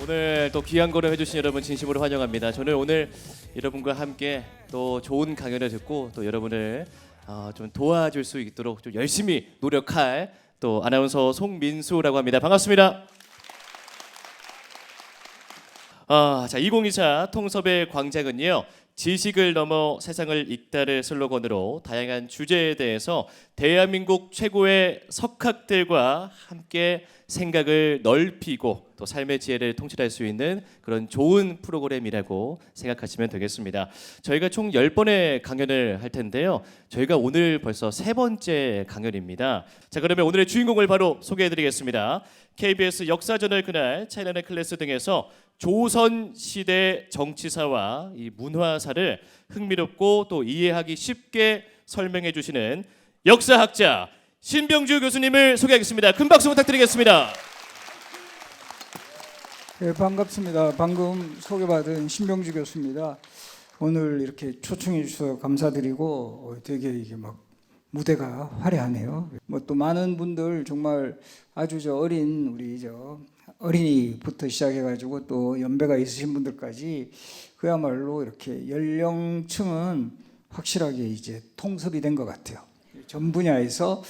오늘 또 귀한 걸음 해주신 여러분 진심으로 환영합니다. 저는 오늘 여러분과 함께 또 좋은 강연을 듣고 또 여러분을 좀 도와줄 수 있도록 좀 열심히 노력할 또 아나운서 송민수라고 합니다. 반갑습니다. 자, 2024 통섭의 광장은요, 지식을 넘어 세상을 읽다를 슬로건으로 다양한 주제에 대해서 대한민국 최고의 석학들과 함께 생각을 넓히고 또 삶의 지혜를 통찰할 수 있는 그런 좋은 프로그램이라고 생각하시면 되겠습니다. 저희가 총 10번의 강연을 할 텐데요. 저희가 오늘 벌써 3번째 강연입니다. 자, 그러면 오늘의 주인공을 바로 소개해드리겠습니다. KBS 역사저널 그날, 차이나의 클래스 등에서 조선시대 정치사와 이 문화사를 흥미롭고 또 이해하기 쉽게 설명해 주시는 역사학자 신병주 교수님을 소개하겠습니다. 큰 박수 부탁드리겠습니다. 네, 반갑습니다. 방금 소개받은 신병주 교수입니다. 오늘 이렇게 초청해 주셔서 감사드리고 되게 이게 막 무대가 화려하네요. 뭐 또 많은 분들 정말 아주 어린 우리 어린이부터 시작해가지고 또 연배가 있으신 분들까지 그야말로 이렇게 연령층은 확실하게 이제 통섭이 된 것 같아요. 전 분야에서.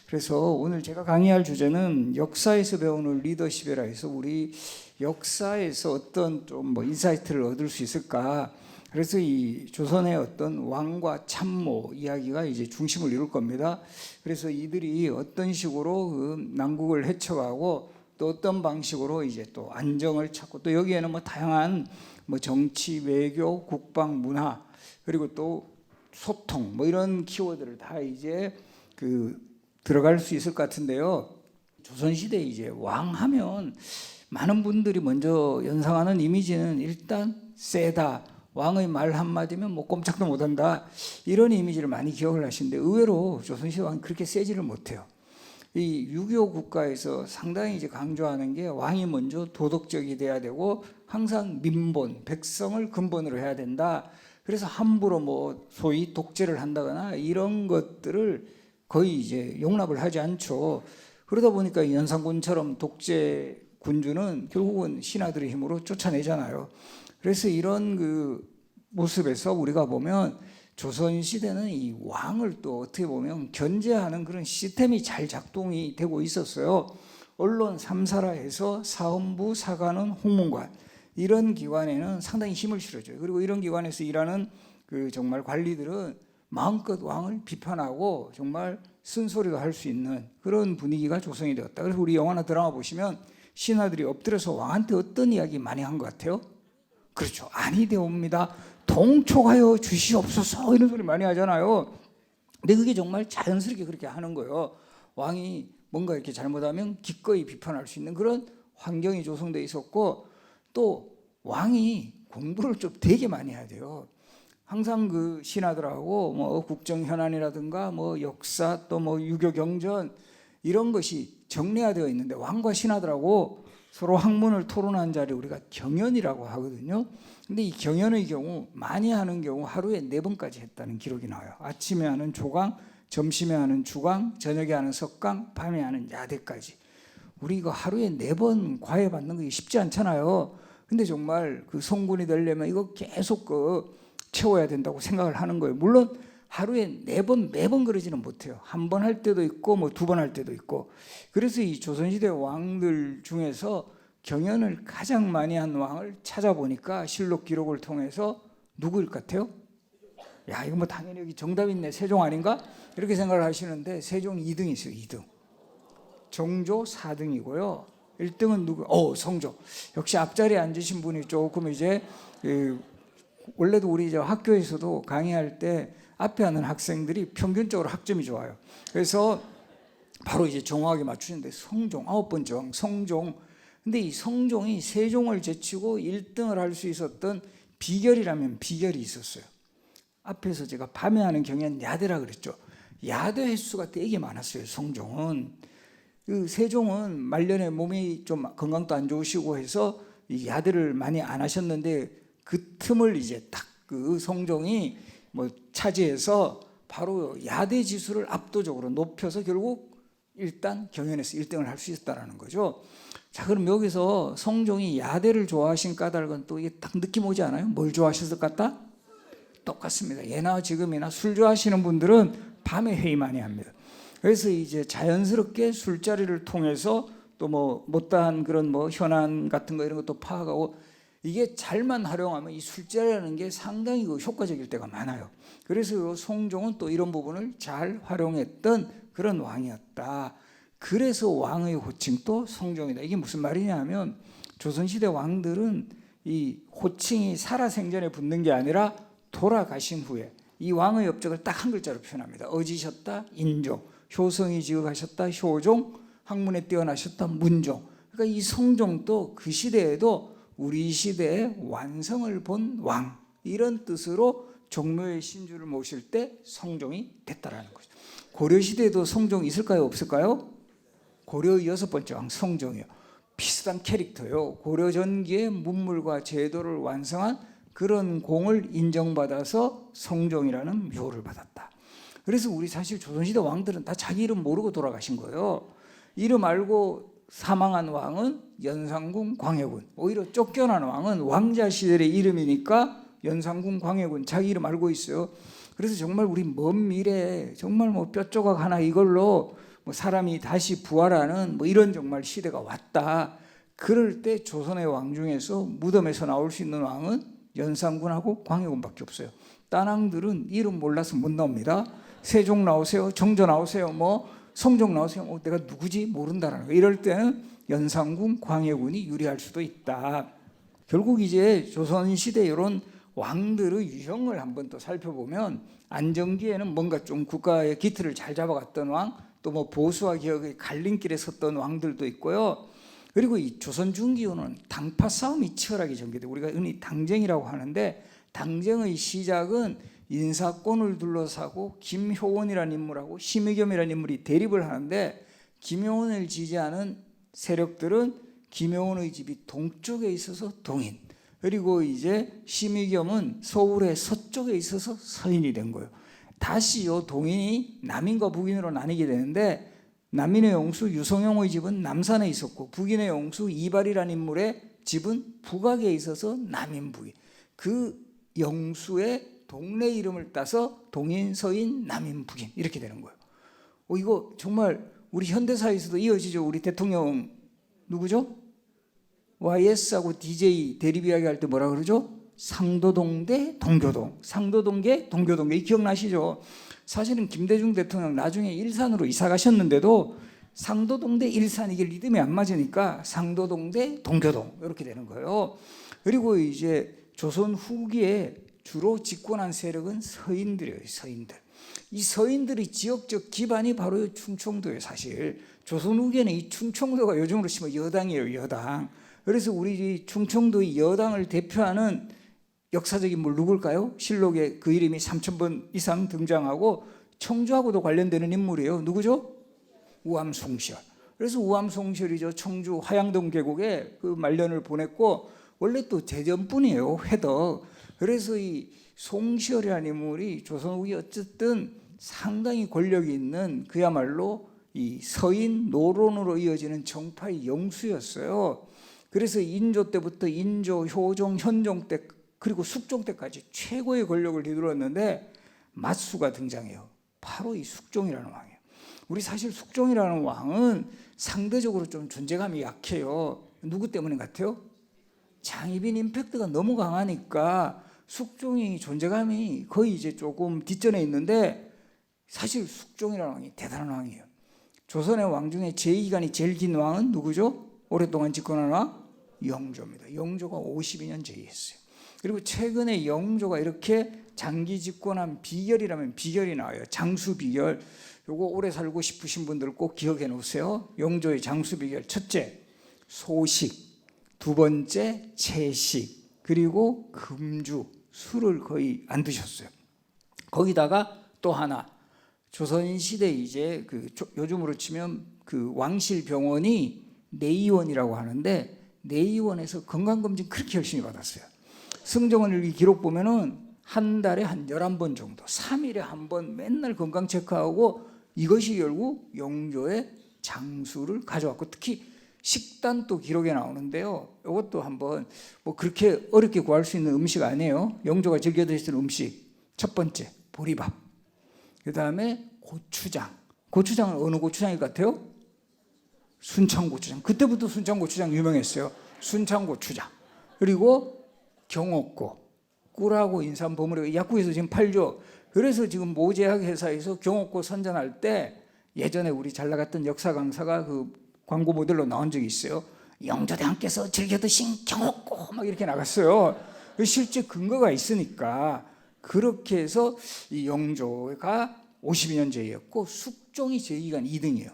그래서 오늘 제가 강의할 주제는 역사에서 배우는 리더십이라 해서 우리 역사에서 어떤 좀 뭐 인사이트를 얻을 수 있을까. 그래서 이 조선의 어떤 왕과 참모 이야기가 이제 중심을 이룰 겁니다. 그래서 이들이 어떤 식으로 그 난국을 헤쳐가고 또 어떤 방식으로 이제 또 안정을 찾고 또 여기에는 뭐 다양한 뭐 정치, 외교, 국방, 문화 그리고 또 소통 뭐 이런 키워드를 다 이제 그 들어갈 수 있을 것 같은데요. 조선시대 이제 왕하면 많은 분들이 먼저 연상하는 이미지는 일단 세다. 왕의 말 한마디면 뭐 꼼짝도 못한다. 이런 이미지를 많이 기억을 하시는데 의외로 조선시대 왕이 그렇게 세지를 못해요. 이 6.25 국가에서 상당히 이제 강조하는 게 왕이 먼저 도덕적이 돼야 되고 항상 민본, 백성을 근본으로 해야 된다. 그래서 함부로 뭐 소위 독재를 한다거나 이런 것들을 거의 이제 용납을 하지 않죠. 그러다 보니까 연산군처럼 독재 군주는 결국은 신하들의 힘으로 쫓아내잖아요. 그래서 이런 그 모습에서 우리가 보면 조선시대는 이 왕을 또 어떻게 보면 견제하는 그런 시스템이 잘 작동이 되고 있었어요. 언론 3사라 해서 사헌부, 사관원, 홍문관 이런 기관에는 상당히 힘을 실어줘요. 그리고 이런 기관에서 일하는 그 정말 관리들은 마음껏 왕을 비판하고 정말 쓴소리도 할 수 있는 그런 분위기가 조성이 되었다. 그래서 우리 영화나 드라마 보시면 신하들이 엎드려서 왕한테 어떤 이야기 많이 한 것 같아요? 그렇죠. 아니 되옵니다. 동초하여 주시옵소서 이런 소리 많이 하잖아요. 근데 그게 정말 자연스럽게 그렇게 하는 거예요. 왕이 뭔가 이렇게 잘못하면 기꺼이 비판할 수 있는 그런 환경이 조성되어 있었고 또 왕이 공부를 좀 되게 많이 해야 돼요. 항상 그 신하들하고 뭐 국정 현안이라든가 뭐 역사 또 뭐 유교 경전 이런 것이 정례화되어 있는데 왕과 신하들하고 서로 학문을 토론한 자리를 우리가 경연이라고 하거든요. 근데 이 경연의 경우 많이 하는 경우 하루에 4번까지 했다는 기록이 나와요. 아침에 하는 조강, 점심에 하는 주강, 저녁에 하는 석강, 밤에 하는 야대까지. 우리 이거 하루에 4번 과외 받는 거 쉽지 않잖아요. 근데 정말 그 성군이 되려면 이거 계속 채워야 된다고 생각을 하는 거예요. 물론 하루에 4번, 매번 그러지는 못해요. 한 번 할 때도 있고 뭐 2번 할 때도 있고. 그래서 이 조선시대 왕들 중에서 경연을 가장 많이 한 왕을 찾아보니까 실록 기록을 통해서 누구일 것 같아요? 야, 이거 뭐 당연히 여기 정답 있네. 세종 아닌가? 이렇게 생각을 하시는데 세종 2등이 있어요. 2등. 정조 4등이고요. 1등은 누구? 성조. 역시 앞자리에 앉으신 분이 조금 이제 원래도 우리 이제 학교에서도 강의할 때 앞에 하는 학생들이 평균적으로 학점이 좋아요. 그래서 바로 이제 정확하게 맞추는데 성종 9번째 왕 성종. 근데 이 성종이 세종을 제치고 1등을 할 수 있었던 비결이라면 비결이 있었어요. 앞에서 제가 밤에 하는 경연 야대라 그랬죠. 야대 횟수가 되게 많았어요. 성종은. 그 세종은 말년에 몸이 좀 건강도 안 좋으시고 해서 이 야대를 많이 안 하셨는데 그 틈을 이제 딱 그 성종이 뭐 차지해서 바로 야대 지수를 압도적으로 높여서 결국 일단 경연에서 1등을 할 수 있었다는 거죠. 자, 그럼 여기서 성종이 야대를 좋아하신 까닭은 또 이게 딱 느낌 오지 않아요? 뭘 좋아하셨을 것 같다? 똑같습니다. 예나 지금이나 술 좋아하시는 분들은 밤에 회의 많이 합니다. 그래서 이제 자연스럽게 술자리를 통해서 또 뭐 못다한 그런 뭐 현안 같은 거 이런 것도 파악하고, 이게 잘만 활용하면 이 술자리라는 게 상당히 효과적일 때가 많아요. 그래서 성종은 또 이런 부분을 잘 활용했던 그런 왕이었다. 그래서 왕의 호칭도 성종이다. 이게 무슨 말이냐면 조선시대 왕들은 이 호칭이 살아생전에 붙는 게 아니라 돌아가신 후에 이 왕의 업적을 딱 한 글자로 표현합니다. 어지셨다 인종, 효성이 지극하셨다 효종, 학문에 뛰어나셨다 문종. 그러니까 이 성종도 그 시대에도 우리 시대의 완성을 본 왕, 이런 뜻으로 종묘의 신주를 모실 때 성종이 됐다라는 거죠. 고려시대에도 성종이 있을까요? 없을까요? 고려 6번째 왕 성종이요. 비슷한 캐릭터요. 고려 전기의 문물과 제도를 완성한 그런 공을 인정받아서 성종이라는 묘를 받았다. 그래서 우리 사실 조선시대 왕들은 다 자기 이름 모르고 돌아가신 거예요. 이름 알고 사망한 왕은 연산군 광해군. 오히려 쫓겨난 왕은 왕자 시절의 이름이니까 연산군 광해군 자기 이름 알고 있어요. 그래서 정말 우리 먼 미래에 정말 뭐 뼈조각 하나 이걸로 뭐 사람이 다시 부활하는 뭐 이런 정말 시대가 왔다. 그럴 때 조선의 왕 중에서 무덤에서 나올 수 있는 왕은 연산군하고 광해군밖에 없어요. 딴 왕들은 이름 몰라서 못 나옵니다. 세종 나오세요, 정조 나오세요, 뭐 성종 나오세요. 내가 누구지 모른다라는 거. 이럴 때는 연산군, 광해군이 유리할 수도 있다. 결국 이제 조선시대 이런 왕들의 유형을 한번 또 살펴보면 안정기에는 뭔가 좀 국가의 기틀을 잘 잡아갔던 왕, 또 뭐 보수와 개혁의 갈림길에 섰던 왕들도 있고요. 그리고 이 조선 중기후는 당파 싸움이 치열하게 전개돼. 우리가 흔히 당쟁이라고 하는데, 당쟁의 시작은 인사권을 둘러싸고 김효원이라는 인물하고 심의겸이라는 인물이 대립을 하는데, 김효원을 지지하는 세력들은 김효원의 집이 동쪽에 있어서 동인, 그리고 이제 심의겸은 서울의 서쪽에 있어서 서인이 된 거예요. 다시 요 동인이 남인과 북인으로 나뉘게 되는데, 남인의 영수 유성용의 집은 남산에 있었고 북인의 영수 이발이라는 인물의 집은 북악에 있어서 남인 북인. 그 영수의 동네 이름을 따서 동인, 서인, 남인, 북인 이렇게 되는 거예요. 이거 정말 우리 현대사에서도 이어지죠. 우리 대통령 누구죠? YS하고 DJ 대립 이야기 할 때 뭐라 그러죠? 상도동 대 동교동, 상도동계 동교동계. 기억나시죠? 사실은 김대중 대통령 나중에 일산으로 이사 가셨는데도 상도동 대 일산 이게 리듬이 안 맞으니까 상도동 대 동교동 이렇게 되는 거예요. 그리고 이제 조선 후기에 주로 집권한 세력은 서인들이에요. 서인들. 이 서인들의 지역적 기반이 바로 충청도예요. 사실 조선 후기에는 이 충청도가 요즘으로 치면 여당이에요. 여당. 그래서 우리 충청도의 여당을 대표하는 역사적 인물 누굴까요? 실록에 그 이름이 3000번 이상 등장하고 청주하고도 관련되는 인물이에요. 누구죠? 우암송시열. 그래서 우암송시열이죠. 청주 화양동 계곡에 그 말년을 보냈고, 원래 또 제전분이에요. 회덕. 그래서 이 송시열이라는 인물이 조선 후기 어쨌든 상당히 권력이 있는 그야말로 이 서인 노론으로 이어지는 정파의 영수였어요. 그래서 인조 때부터 인조, 효종, 현종 때 그리고 숙종 때까지 최고의 권력을 휘둘렀는데 맞수가 등장해요. 바로 이 숙종이라는 왕이에요. 우리 사실 숙종이라는 왕은 상대적으로 좀 존재감이 약해요. 누구 때문에 같아요? 장희빈 임팩트가 너무 강하니까 숙종이 존재감이 거의 이제 조금 뒷전에 있는데, 사실 숙종이라는 왕이 대단한 왕이에요. 조선의 왕 중에 제2기간이 제일 긴 왕은 누구죠? 오랫동안 집권한 왕? 영조입니다. 영조가 52년 제위했어요. 그리고 최근에 영조가 이렇게 장기 집권한 비결이라면 비결이 나와요. 장수 비결. 요거 오래 살고 싶으신 분들 꼭 기억해 놓으세요. 영조의 장수 비결. 첫째, 소식. 두 번째, 채식. 그리고 금주. 술을 거의 안 드셨어요. 거기다가 또 하나, 조선시대 이제 그 요즘으로 치면 그 왕실병원이 내의원이라고 하는데, 내의원에서 건강검진 그렇게 열심히 받았어요. 승정원일기 기록 보면은 한 달에 한 11번 정도, 3일에 한 번 맨날 건강 체크하고, 이것이 결국 영조의 장수를 가져왔고, 특히 식단도 기록에 나오는데요. 이것도 한번 뭐 그렇게 어렵게 구할 수 있는 음식 아니에요. 영조가 즐겨 드시는 음식. 첫 번째 보리밥. 그 다음에 고추장. 고추장은 어느 고추장일 것 같아요? 순창고추장. 그때부터 순창고추장 유명했어요. 순창고추장. 그리고 경옥고. 꿀하고 인삼 버무리고 약국에서 지금 팔죠. 그래서 지금 모제약 회사에서 경옥고 선전할 때 예전에 우리 잘 나갔던 역사 강사가 그 광고 모델로 나온 적이 있어요. 영조대왕께서 즐겨 드신 경옥고 막 이렇게 나갔어요. 실제 근거가 있으니까 그렇게 해서 이 영조가 52년 제이였고 숙종이 제위기간 2등이에요.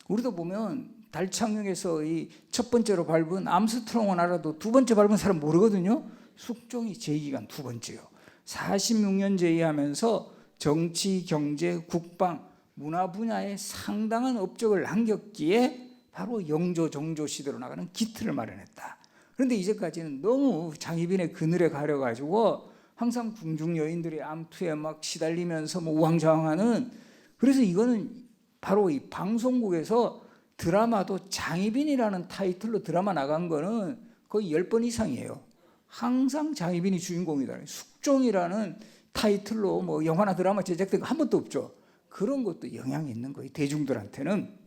우리도 보면 달 착륙에서 이 첫 번째로 밟은 암스트롱은 알아도 두 번째 밟은 사람 모르거든요. 숙종이 제위기간 두 번째요. 46년 제위하면서 정치, 경제, 국방, 문화 분야에 상당한 업적을 남겼기에 바로 영조, 정조 시대로 나가는 기틀을 마련했다. 그런데 이제까지는 너무 장희빈의 그늘에 가려가지고 항상 궁중 여인들의 암투에 막 시달리면서 뭐 우왕좌왕하는, 그래서 이거는 바로 이 방송국에서 드라마도 장희빈이라는 타이틀로 드라마 나간 거는 거의 10번 이상이에요. 항상 장희빈이 주인공이다. 숙종이라는 타이틀로 뭐 영화나 드라마 제작된 거 한 번도 없죠. 그런 것도 영향이 있는 거예요, 대중들한테는.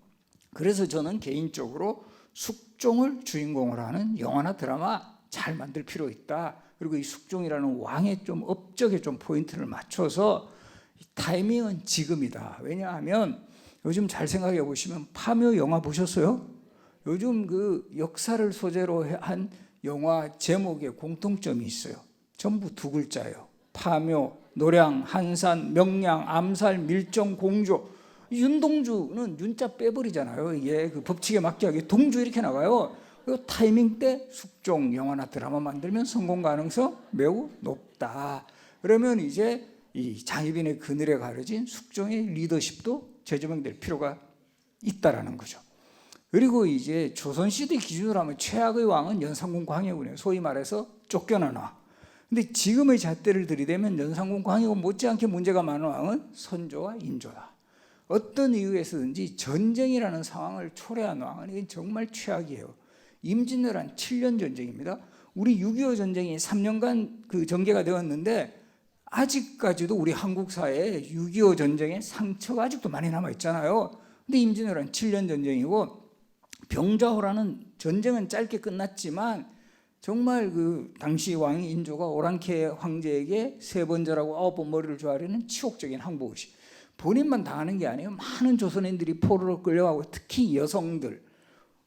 그래서 저는 개인적으로 숙종을 주인공으로 하는 영화나 드라마 잘 만들 필요 있다. 그리고 이 숙종이라는 왕의 좀 업적에 좀 포인트를 맞춰서 타이밍은 지금이다. 왜냐하면 요즘 잘 생각해 보시면 파묘 영화 보셨어요? 요즘 그 역사를 소재로 한 영화 제목에 공통점이 있어요. 전부 두 글자예요. 파묘, 노량, 한산, 명량, 암살, 밀정, 공조. 윤동주는 윤자 빼버리잖아요. 이게 그 법칙에 맞게 하게 동주 이렇게 나가요. 그 타이밍 때 숙종 영화나 드라마 만들면 성공 가능성 매우 높다. 그러면 이제 이 장희빈의 그늘에 가려진 숙종의 리더십도 재조명될 필요가 있다라는 거죠. 그리고 이제 조선시대 기준으로 하면 최악의 왕은 연산군 광해군이에요. 소위 말해서 쫓겨난 왕. 근데 지금의 잣대를 들이대면 연산군 광해군 못지않게 문제가 많은 왕은 선조와 인조다. 어떤 이유에서든지 전쟁이라는 상황을 초래한 왕은 이건 정말 최악이에요. 임진왜란 7년 전쟁입니다. 우리 6.25 전쟁이 3년간 그 전개가 되었는데 아직까지도 우리 한국 사회에 6.25 전쟁의 상처가 아직도 많이 남아있잖아요. 근데 임진왜란 7년 전쟁이고 병자호라는 전쟁은 짧게 끝났지만 정말 그 당시 왕이 인조가 오랑캐 황제에게 3번 절하고 9번 머리를 조아리는 치욕적인 항복의식. 본인만 당하는 게 아니에요. 많은 조선인들이 포로로 끌려가고 특히 여성들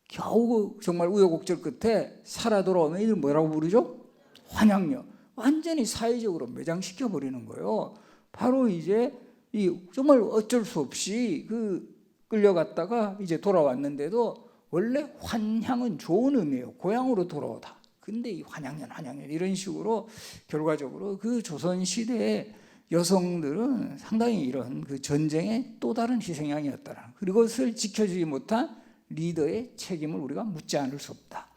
겨우 정말 우여곡절 끝에 살아 돌아오면 이들 뭐라고 부르죠? 환양녀. 완전히 사회적으로 매장시켜 버리는 거예요. 바로 이제 이 정말 어쩔 수 없이 그 끌려갔다가 이제 돌아왔는데도 원래 환향은 좋은 의미예요. 고향으로 돌아오다. 근데 이 환양년 이런 식으로 결과적으로 그 조선 시대의 여성들은 상당히 이런 그 전쟁의 또 다른 희생양이었다는, 그것을 지켜주지 못한 리더의 책임을 우리가 묻지 않을 수 없다.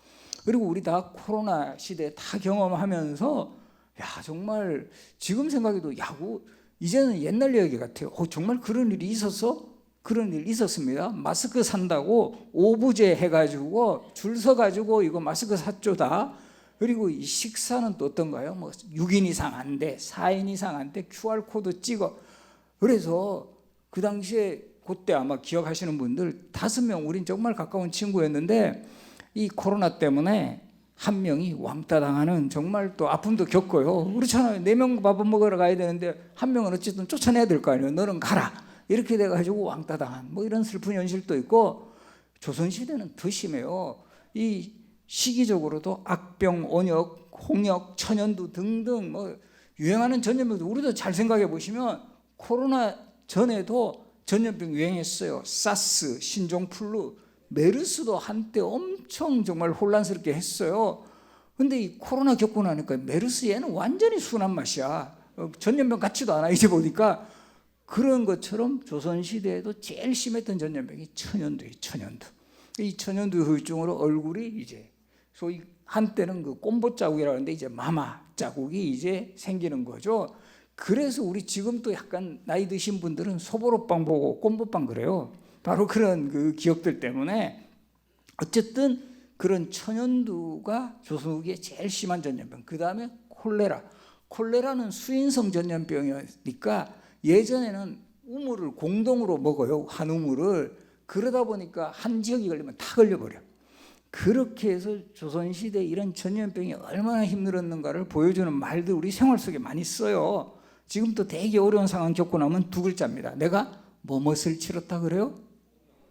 그리고 우리 다 코로나 시대 다 경험하면서 야 정말 지금 생각해도 야구 이제는 옛날 이야기 같아요. 정말 그런 일이 있었어? 그런 일 있었습니다. 마스크 산다고 오부제 해가지고 줄 서가지고 이거 마스크 샀죠다. 그리고 이 식사는 또 어떤가요? 뭐 6인 이상 안 돼, 4인 이상 안 돼, QR코드 찍어. 그래서 그 당시에 그때 아마 기억하시는 분들 5명, 우린 정말 가까운 친구였는데 이 코로나 때문에 한 명이 왕따 당하는 정말 또 아픔도 겪어요. 그렇잖아요. 4명 밥을 먹으러 가야 되는데 한 명은 어쨌든 쫓아내야 될 거 아니에요. 너는 가라. 이렇게 돼가지고 왕따 당한 뭐 이런 슬픈 현실도 있고, 조선시대는 더 심해요. 이 시기적으로도 악병, 온역, 홍역, 천연두 등등 뭐 유행하는 전염병도 우리도 잘 생각해 보시면 코로나 전에도 전염병 유행했어요. 사스, 신종플루, 메르스도 한때 엄청 정말 혼란스럽게 했어요. 근데 이 코로나 겪고 나니까 메르스 얘는 완전히 순한 맛이야. 전염병 같지도 않아 이제 보니까. 그런 것처럼 조선시대에도 제일 심했던 전염병이 천연두예요. 천연두. 이 천연두 후유증으로 얼굴이 이제 소위 한때는 그 꼼보 자국이라고 하는데 이제 마마 자국이 이제 생기는 거죠. 그래서 우리 지금 또 약간 나이 드신 분들은 소보로빵 보고 꼼보빵 그래요. 바로 그런 그 기억들 때문에 어쨌든 그런 천연두가 조선 후기에 제일 심한 전염병. 그 다음에 콜레라. 콜레라는 수인성 전염병이니까 예전에는 우물을 공동으로 먹어요. 한 우물을. 그러다 보니까 한 지역이 걸리면 다 걸려버려. 그렇게 해서 조선시대에 이런 전염병이 얼마나 힘들었는가를 보여주는 말들 우리 생활 속에 많이 써요. 지금도 되게 어려운 상황 겪고 나면 두 글자입니다. 내가 뭐뭇을 치렀다 그래요?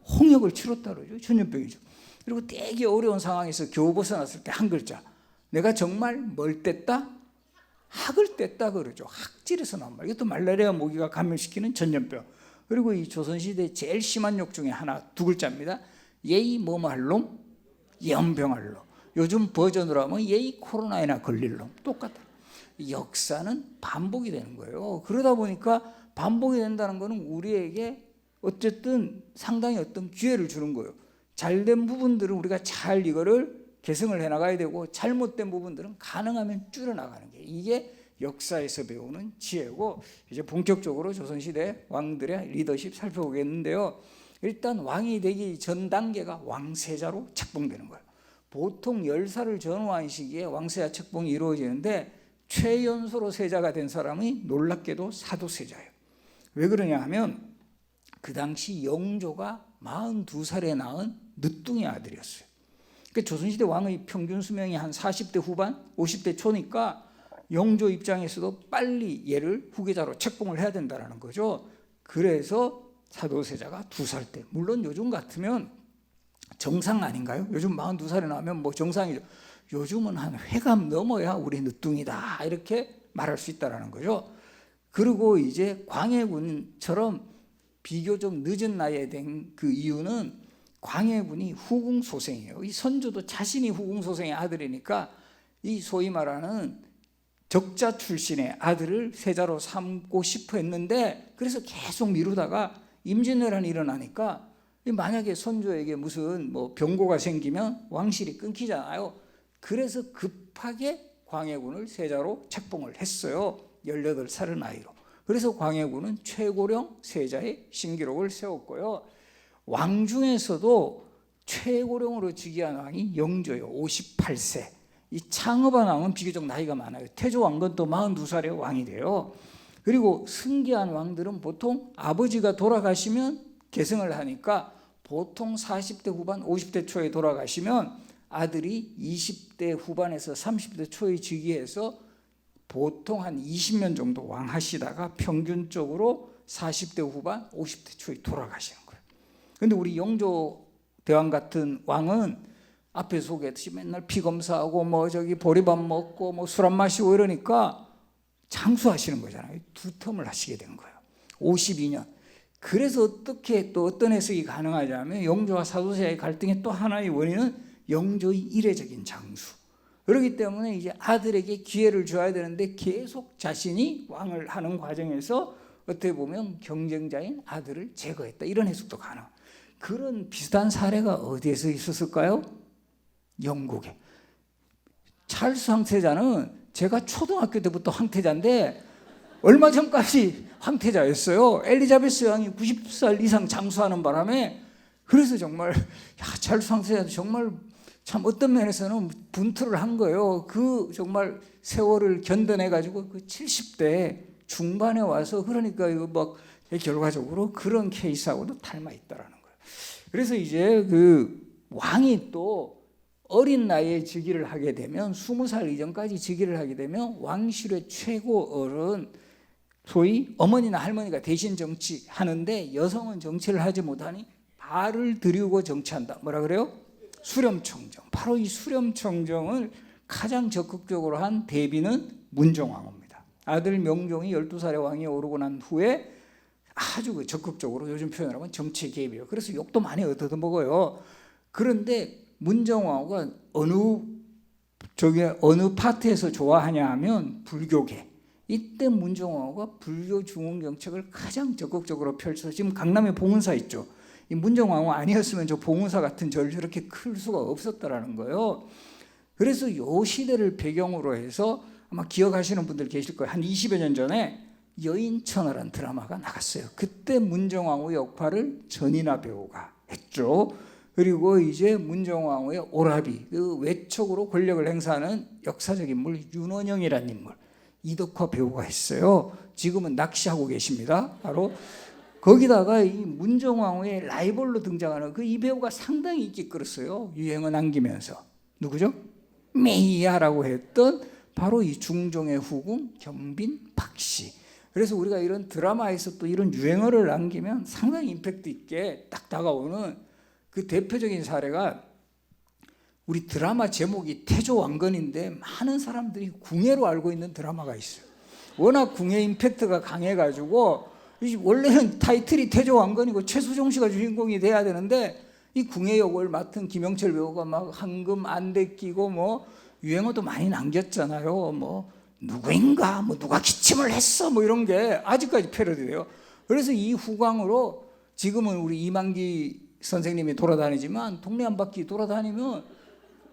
홍역을 치렀다 그러죠. 전염병이죠. 그리고 되게 어려운 상황에서 겨우 벗어났을 때 한 글자. 내가 정말 뭘 뗐다? 학을 뗐다 그러죠. 학질에서 나온 말. 이것도 말라리아 모기가 감염시키는 전염병. 그리고 이 조선시대 제일 심한 욕 중에 하나 두 글자입니다. 예의 뭐할 놈? 연병할 놈. 요즘 버전으로 하면 예의 코로나에나 걸릴 놈. 똑같아. 역사는 반복이 되는 거예요. 그러다 보니까 반복이 된다는 것은 우리에게 어쨌든 상당히 어떤 기회를 주는 거예요. 잘된 부분들은 우리가 잘 이거를 개성을 해나가야 되고 잘못된 부분들은 가능하면 줄여나가는 게 이게 역사에서 배우는 지혜고 이제 본격적으로 조선시대 왕들의 리더십 살펴보겠는데요. 일단 왕이 되기 전 단계가 왕세자로 책봉되는 거예요. 보통 10살을 전후한 시기에 왕세자 책봉이 이루어지는데 최연소로 세자가 된 사람이 놀랍게도 사도세자예요. 왜 그러냐 하면 그 당시 영조가 42살에 낳은 늦둥이 아들이었어요. 그러니까 조선시대 왕의 평균 수명이 한 40대 후반, 50대 초니까 영조 입장에서도 빨리 얘를 후계자로 책봉을 해야 된다는 거죠. 그래서 사도세자가 2살 때, 물론 요즘 같으면 정상 아닌가요? 요즘 42살에 나오면 뭐 정상이죠. 요즘은 한 회감 넘어야 우리 늦둥이다 이렇게 말할 수 있다는 거죠. 그리고 이제 광해군처럼 비교적 늦은 나이에 된 그 이유는 광해군이 후궁소생이에요. 이 선조도 자신이 후궁소생의 아들이니까 이 소위 말하는 적자 출신의 아들을 세자로 삼고 싶어 했는데 그래서 계속 미루다가 임진왜란이 일어나니까 만약에 선조에게 무슨 뭐 병고가 생기면 왕실이 끊기잖아요. 그래서 급하게 광해군을 세자로 책봉을 했어요. 18살의 나이로. 그래서 광해군은 최고령 세자의 신기록을 세웠고요. 왕 중에서도 최고령으로 즉위한 왕이 영조예요. 58세. 이 창업한 왕은 비교적 나이가 많아요. 태조 왕건 또 42살에 왕이 돼요. 그리고 승기한 왕들은 보통 아버지가 돌아가시면 계승을 하니까 보통 40대 후반, 50대 초에 돌아가시면 아들이 20대 후반에서 30대 초에 즉위해서 보통 한 20년 정도 왕하시다가 평균적으로 40대 후반, 50대 초에 돌아가시는 거예요. 그런데 우리 영조 대왕 같은 왕은 앞에 소개했듯이 맨날 피 검사하고 뭐 저기 보리밥 먹고 뭐 술 안 마시고 이러니까 장수하시는 거잖아요. 2텀을 하시게 된 거예요. 52년. 그래서 어떻게 또 어떤 해석이 가능하냐면 영조와 사도세자의 갈등의 또 하나의 원인은 영조의 이례적인 장수. 그렇기 때문에 이제 아들에게 기회를 줘야 되는데 계속 자신이 왕을 하는 과정에서 어떻게 보면 경쟁자인 아들을 제거했다. 이런 해석도 가능. 그런 비슷한 사례가 어디에서 있었을까요? 영국에. 찰스 황태자는 제가 초등학교 때부터 황태자인데 얼마 전까지 황태자였어요. 엘리자베스 여왕이 90살 이상 장수하는 바람에 그래서 정말 찰스 황태자도 정말 참 어떤 면에서는 분투를 한 거예요. 그 정말 세월을 견뎌내 가지고 그 70대 중반에 와서 그러니까 이거 막 결과적으로 그런 케이스하고도 닮아 있다라는 거예요. 그래서 이제 그 왕이 또 어린 나이에 즉위를 하게 되면 20살 이전까지 즉위를 하게 되면 왕실의 최고 어른 소위 어머니나 할머니가 대신 정치하는데 여성은 정치를 하지 못하니 발을 들이고 정치한다. 뭐라 그래요? 수렴청정. 바로 이 수렴청정을 가장 적극적으로 한 대비는 문정왕후입니다. 아들 명종이 12살의 왕이 오르고 난 후에 아주 적극적으로 요즘 표현을 하면 정치에 개입해요. 그래서 욕도 많이 얻어먹어요. 그런데 문정왕후가 어느 파트에서 좋아하냐 하면 불교계. 이때 문정왕후가 불교 중흥 정책을 가장 적극적으로 펼쳐서 지금 강남에 봉은사 있죠. 이 문정왕후 아니었으면 저 봉은사 같은 절 저렇게 클 수가 없었다라는 거예요. 그래서 이 시대를 배경으로 해서 아마 기억하시는 분들 계실 거예요. 한 20여 년 전에 여인천하라는 드라마가 나갔어요. 그때 문정왕후 역할을 전인아 배우가 했죠. 그리고 이제 문정왕후의 오라비, 그 외척으로 권력을 행사하는 역사적 인물 윤원영이라는 인물, 이덕화 배우가 했어요. 지금은 낚시하고 계십니다. 바로 거기다가 이 문정왕후의 라이벌로 등장하는 그 이 배우가 상당히 인기 끌었어요. 유행을 남기면서. 누구죠? 메이야라고 했던 바로 이 중종의 후궁 경빈 박씨. 그래서 우리가 이런 드라마에서 또 이런 유행어를 남기면 상당히 임팩트 있게 딱 다가오는 그 대표적인 사례가, 우리 드라마 제목이 태조왕건인데 많은 사람들이 궁예로 알고 있는 드라마가 있어요. 워낙 궁예 임팩트가 강해가지고 원래는 타이틀이 태조왕건이고 최수종 씨가 주인공이 돼야 되는데 이 궁예 역을 맡은 김영철 배우가 막 황금 안대 끼고 뭐 유행어도 많이 남겼잖아요. 뭐 누구인가, 뭐 누가 기침을 했어, 뭐 이런 게 아직까지 패러디돼요. 그래서 이 후광으로 지금은 우리 이만기 선생님이 돌아다니지만 동네 한 바퀴 돌아다니면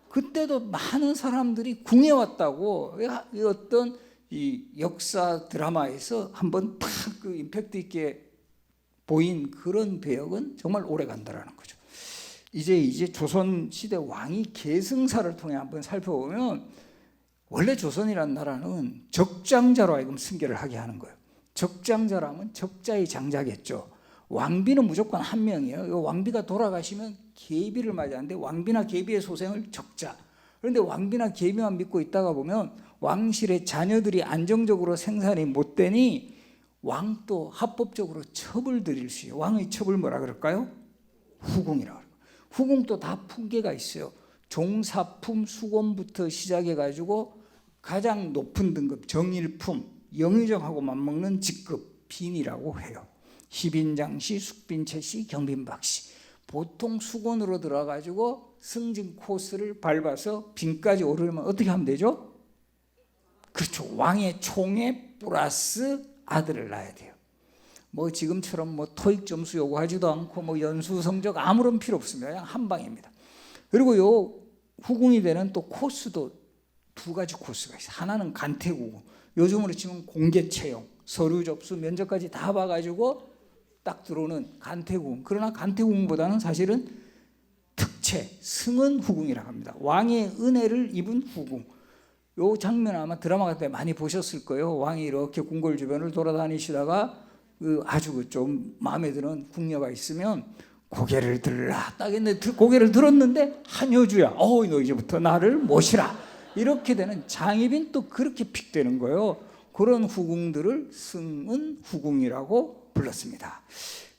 그때도 많은 사람들이 궁예 왔다고, 이 어떤 이 역사 드라마에서 한번 탁 그 임팩트 있게 보인 그런 배역은 정말 오래 간다라는 거죠. 이제 조선 시대 왕이 계승사를 통해 한번 살펴보면, 원래 조선이라는 나라는 적장자로 하여금 승계를 하게 하는 거예요. 적장자라면 적자의 장자겠죠. 왕비는 무조건 한 명이에요. 이 왕비가 돌아가시면 계비를 맞이하는데 왕비나 계비의 소생을 적자. 그런데 왕비나 계비만 믿고 있다가 보면 왕실의 자녀들이 안정적으로 생산이 못 되니 왕도 합법적으로 첩을 들일 수 있어요. 왕의 첩을 뭐라 그럴까요? 후궁이라고 그래요. 후궁도 다 품계가 있어요. 종사품, 수검부터 시작해가지고 가장 높은 등급 정일품, 영의정하고 맞먹는 직급 빈이라고 해요. 희빈장씨, 숙빈채씨, 경빈박씨. 보통 수건으로 들어가지고 승진 코스를 밟아서 빈까지 오르려면 어떻게 하면 되죠? 그렇죠. 왕의 총에 플러스 아들을 낳아야 돼요. 뭐 지금처럼 뭐 토익 점수 요구하지도 않고 뭐 연수 성적 아무런 필요 없습니다. 그냥 한 방입니다. 그리고 요 후궁이 되는 또 코스도 두 가지 코스가 있어요. 하나는 간태후궁. 요즘으로 치면 공개 채용, 서류 접수, 면접까지 다 봐가지고 딱 들어오는 간태후궁. 그러나 간태후궁보다는 사실은 특채, 승은 후궁이라고 합니다. 왕의 은혜를 입은 후궁. 요 장면 아마 드라마 같은 때 많이 보셨을 거예요. 왕이 이렇게 궁궐 주변을 돌아다니시다가 아주 좀 마음에 드는 궁녀가 있으면 고개를 들라 딱 했는데 고개를 들었는데 한효주야. 너 이제부터 나를 모시라. 이렇게 되는 장희빈 또 그렇게 픽되는 거예요. 그런 후궁들을 승은 후궁이라고 불렀습니다.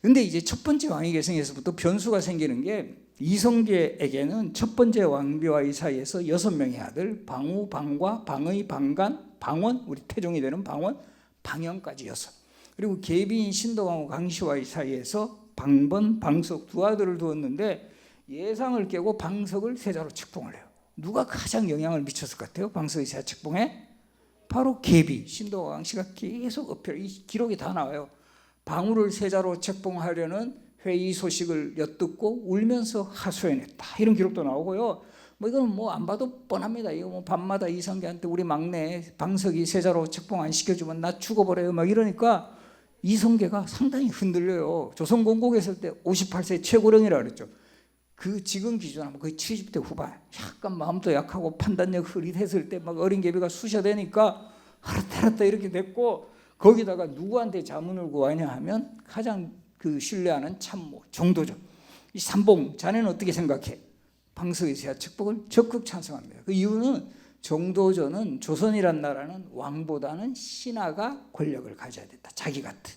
근데 이제 첫 번째 왕위 계승에서부터 변수가 생기는 게, 이성계에게는 첫 번째 왕비와 이 사이에서 6명의 아들, 방우, 방과, 방의, 방간, 방원, 우리 태종이 되는 방원, 방영까지 6. 그리고 계비인 신덕왕후 강씨와 이 사이에서 방번, 방석 두 아들을 두었는데 예상을 깨고 방석을 세자로 책봉을 해요. 누가 가장 영향을 미쳤을 것 같아요? 방석의 세자 책봉에? 바로 계비, 신덕왕후 강씨가 계속 어필, 이 기록이 다 나와요. 방우를 세자로 책봉하려는 회의 소식을 엿듣고 울면서 하소연했다. 이런 기록도 나오고요. 뭐 이거는 뭐 안 봐도 뻔합니다. 이거 뭐 밤마다 이성계한테 우리 막내 방석이 세자로 책봉 안 시켜주면 나 죽어버려요. 막 이러니까 이성계가 상당히 흔들려요. 조선 건국에 있을 때 58세 최고령이라 그랬죠. 그 지금 기준하면 거의 70대 후반. 약간 마음도 약하고 판단력 흐릿했을 때 막 어린 계비가 쑤셔대니까 알았다 이렇게 됐고, 거기다가 누구한테 자문을 구하냐 하면 가장 그 신뢰하는 참모 정도전. 이 삼봉, 자네는 어떻게 생각해? 방석의 세자 책봉을 적극 찬성합니다. 그 이유는 정도전은 조선이란 나라는 왕보다는 신하가 권력을 가져야 된다. 자기 같은.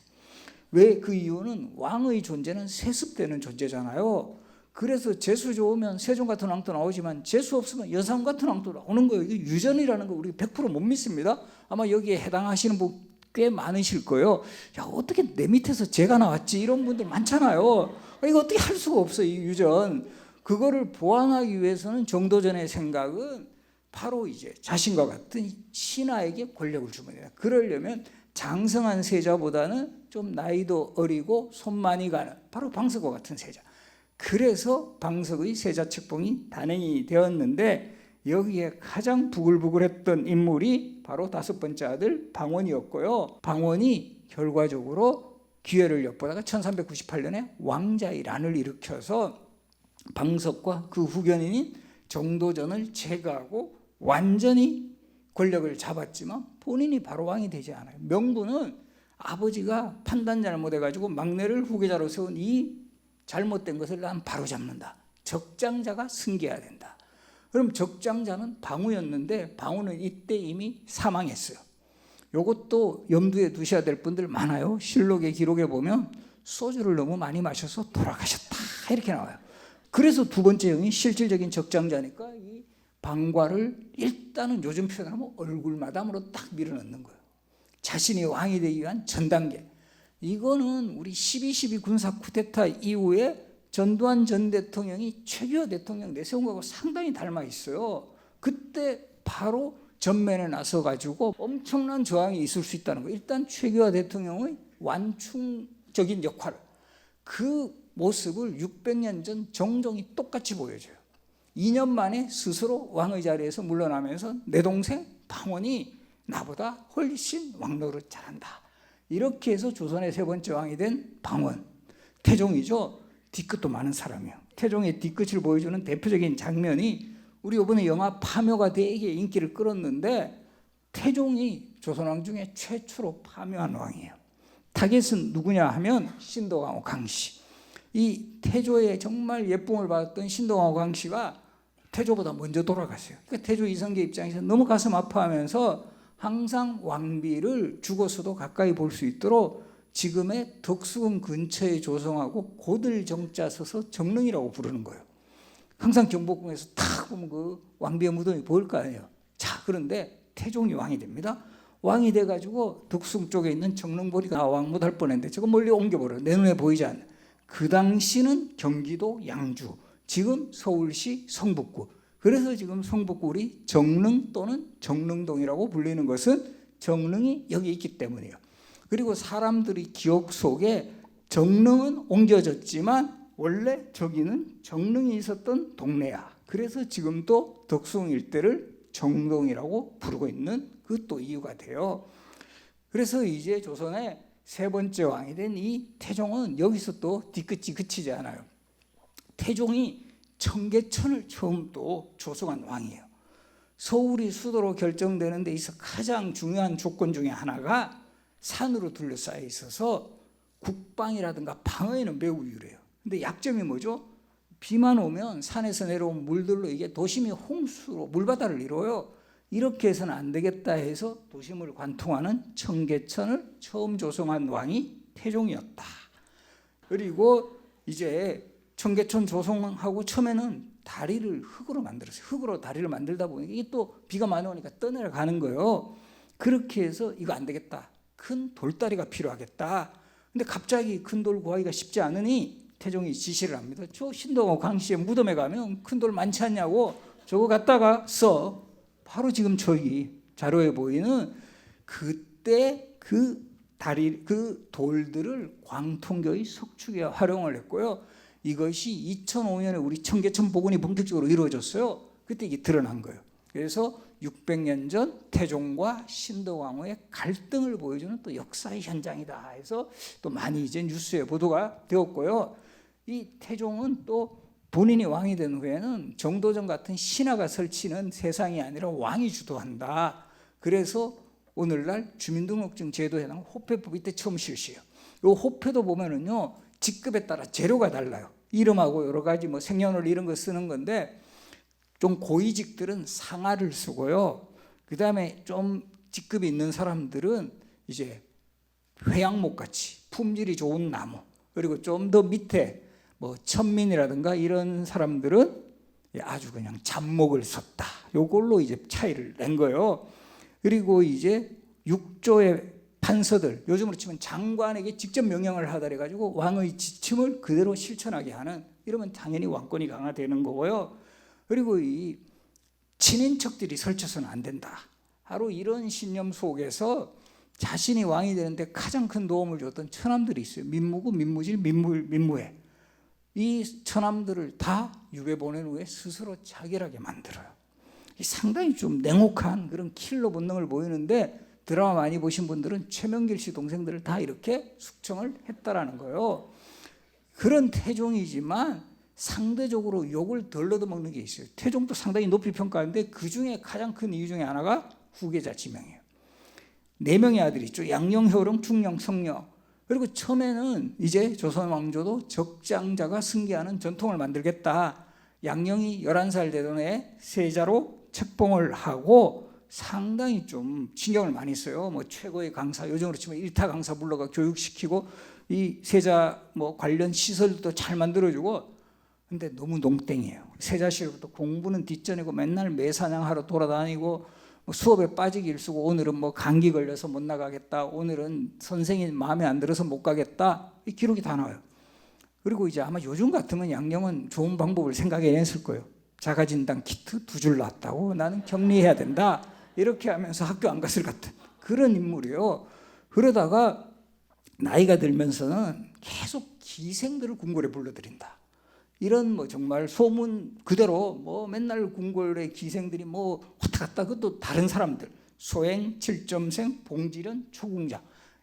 왜? 그 이유는 왕의 존재는 세습되는 존재잖아요. 그래서 재수 좋으면 세종 같은 왕도 나오지만 재수 없으면 여사원 같은 왕도 나오는 거예요. 이게 유전이라는 거 우리 100% 못 믿습니다. 아마 여기에 해당하시는 분 꽤 많으실 거예요. 야, 어떻게 내 밑에서 제가 나왔지? 이런 분들 많잖아요. 이거 어떻게 할 수가 없어요, 이 유전. 그거를 보완하기 위해서는 정도전의 생각은 바로 이제 자신과 같은 신하에게 권력을 주면 돼요. 그러려면 장성한 세자보다는 좀 나이도 어리고 손 많이 가는 바로 방석과 같은 세자. 그래서 방석의 세자 책봉이 단행이 되었는데, 여기에 가장 부글부글했던 인물이 바로 다섯 번째 아들 방원이었고요. 방원이 결과적으로 기회를 엿보다가 1398년에 왕자의 난을 일으켜서 방석과 그 후견인인 정도전을 제거하고 완전히 권력을 잡았지만 본인이 바로 왕이 되지 않아요. 명분은 아버지가 판단 잘못해가지고 막내를 후계자로 세운 이 잘못된 것을 난 바로잡는다. 적장자가 승계해야 된다. 그럼 적장자는 방우였는데 방우는 이때 이미 사망했어요. 이것도 염두에 두셔야 될 분들 많아요. 실록의 기록에 보면 소주를 너무 많이 마셔서 돌아가셨다 이렇게 나와요. 그래서 두 번째 형이 실질적인 적장자니까 이 방과를 일단은 요즘 표현하면 얼굴마담으로 딱 밀어넣는 거예요. 자신이 왕이 되기 위한 전 단계. 이거는 우리 12.12 군사 쿠데타 이후에 전두환 전 대통령이 최규하 대통령 내세운 거하고 상당히 닮아 있어요. 그때 바로 전면에 나서 가지고 엄청난 저항이 있을 수 있다는 거예요. 일단 최규하 대통령의 완충적인 역할, 그 모습을 600년 전 정종이 똑같이 보여줘요. 2년 만에 스스로 왕의 자리에서 물러나면서 내 동생 방원이 나보다 훨씬 왕노릇 잘한다. 이렇게 해서 조선의 세 번째 왕이 된 방원. 태종이죠. 뒤끝도 많은 사람이에요. 태종의 뒤끝을 보여주는 대표적인 장면이 우리 이번에 영화 파묘가 되게 인기를 끌었는데 태종이 조선왕 중에 최초로 파묘한 왕이에요. 타겟은 누구냐 하면 신도강호 강씨. 이 태조의 정말 예쁨을 받았던 신도강호 강씨가 태조보다 먼저 돌아갔어요. 그러니까 태조 이성계 입장에서 너무 가슴 아파하면서 항상 왕비를 죽어서도 가까이 볼 수 있도록 지금의 덕수궁 근처에 조성하고 고들 정자 서서 정릉이라고 부르는 거예요. 항상 경복궁에서 탁 보면 그 왕비의 무덤이 보일 거 아니에요. 자, 그런데 태종이 왕이 됩니다. 왕이 돼가지고 덕수궁 쪽에 있는 정릉보리가 왕 못할 뻔했는데 저거 멀리 옮겨버려요. 내 눈에 보이지 않는. 그 당시는 경기도 양주, 지금 서울시 성북구. 그래서 지금 성북구 우리 정릉 또는 정릉동이라고 불리는 것은 정릉이 여기 있기 때문이에요. 그리고 사람들이 기억 속에 정릉은 옮겨졌지만 원래 저기는 정릉이 있었던 동네야. 그래서 지금도 덕수궁 일대를 정동이라고 부르고 있는 그 또 이유가 돼요. 그래서 이제 조선의 세 번째 왕이 된 이 태종은 여기서 또 뒤끝이 그치지 않아요. 태종이 청계천을 처음 또 조성한 왕이에요. 서울이 수도로 결정되는 데 있어 가장 중요한 조건 중에 하나가 산으로 둘러싸여 있어서 국방이라든가 방어에는 매우 유리해요. 근데 약점이 뭐죠? 비만 오면 산에서 내려온 물들로 이게 도심이 홍수로 물바다를 이뤄요. 이렇게 해서는 안 되겠다 해서 도심을 관통하는 청계천을 처음 조성한 왕이 태종이었다. 그리고 이제 청계천 조성하고 처음에는 다리를 흙으로 만들었어요. 흙으로 다리를 만들다 보니까 이게 또 비가 많이 오니까 떠내려가는 거예요. 그렇게 해서 이거 안 되겠다. 큰 돌다리가 필요하겠다. 근데 갑자기 큰 돌 구하기가 쉽지 않으니 태종이 지시를 합니다. 저 신동호 강씨의 무덤에 가면 큰 돌 많지 않냐고 저거 갖다가 써. 바로 지금 저기 자료에 보이는 그때 그 다리, 그 돌들을 광통교의 석축에 활용을 했고요. 이것이 2005년에 우리 청계천 복원이 본격적으로 이루어졌어요. 그때 이게 드러난 거예요. 그래서 600년 전 태종과 신도강호의 갈등을 보여주는 또 역사의 현장이다 해서 또 많이 이제 뉴스에 보도가 되었고요. 이 태종은 또 본인이 왕이 된 후에는 정도전 같은 신하가 설치는 세상이 아니라 왕이 주도한다. 그래서 오늘날 주민등록증 제도에 해당 호패법이 때 처음 실시해요. 이 호패도 보면은요 직급에 따라 재료가 달라요. 이름하고 여러 가지 뭐 생년월 이런 거 쓰는 건데 좀 고위직들은 상아를 쓰고요. 그 다음에 좀 직급이 있는 사람들은 이제 회양목 같이 품질이 좋은 나무, 그리고 좀 더 밑에 뭐 천민이라든가 이런 사람들은 아주 그냥 잡목을 썼다. 요걸로 이제 차이를 낸 거예요. 그리고 이제 육조의 판서들, 요즘으로 치면 장관에게 직접 명령을 하더래 가지고 왕의 지침을 그대로 실천하게 하는, 이러면 당연히 왕권이 강화되는 거고요. 그리고 이 친인척들이 설쳐서는 안 된다. 바로 이런 신념 속에서 자신이 왕이 되는데 가장 큰 도움을 줬던 처남들이 있어요. 민무구, 민무질, 민무회. 이 처남들을 다 유배 보낸 후에 스스로 자결하게 만들어요. 상당히 좀 냉혹한 그런 킬러 본능을 보이는데 드라마 많이 보신 분들은 최명길 씨 동생들을 다 이렇게 숙청을 했다라는 거예요. 그런 태종이지만 상대적으로 욕을 덜 얻어먹는 게 있어요. 태종도 상당히 높이 평가하는데 그 중에 가장 큰 이유 중에 하나가 후계자 지명이에요. 4명의 아들이 있죠. 양령, 효령, 충령, 성령. 그리고 처음에는 이제 조선 왕조도 적장자가 승계하는 전통을 만들겠다. 양령이 11살 되던 해 세자로 책봉을 하고 상당히 좀 신경을 많이 써요. 뭐 최고의 강사, 요즘으로 치면 일타 강사 불러가 교육시키고 이 세자 뭐 관련 시설도 잘 만들어주고. 근데 너무 농땡이에요. 세자실부터 공부는 뒷전이고 맨날 매사냥하러 돌아다니고 뭐 수업에 빠지기 일쑤고 오늘은 뭐 감기 걸려서 못 나가겠다. 오늘은 선생님 마음에 안 들어서 못 가겠다. 이 기록이 다 나와요. 그리고 이제 아마 요즘 같으면 양령은 좋은 방법을 생각해냈을 거예요. 자가진단 키트 2줄 놨다고 나는 격리해야 된다. 이렇게 하면서 학교 안 갔을 것 같은 그런 인물이에요. 그러다가 나이가 들면서는 계속 기생들을 궁궐에 불러들인다. 이런 뭐 정말 소문 그대로 뭐 맨날 궁궐의 기생들이 뭐 왔다 갔다 그것도 다른 사람들 소행, 칠점생, 봉지련, 초궁자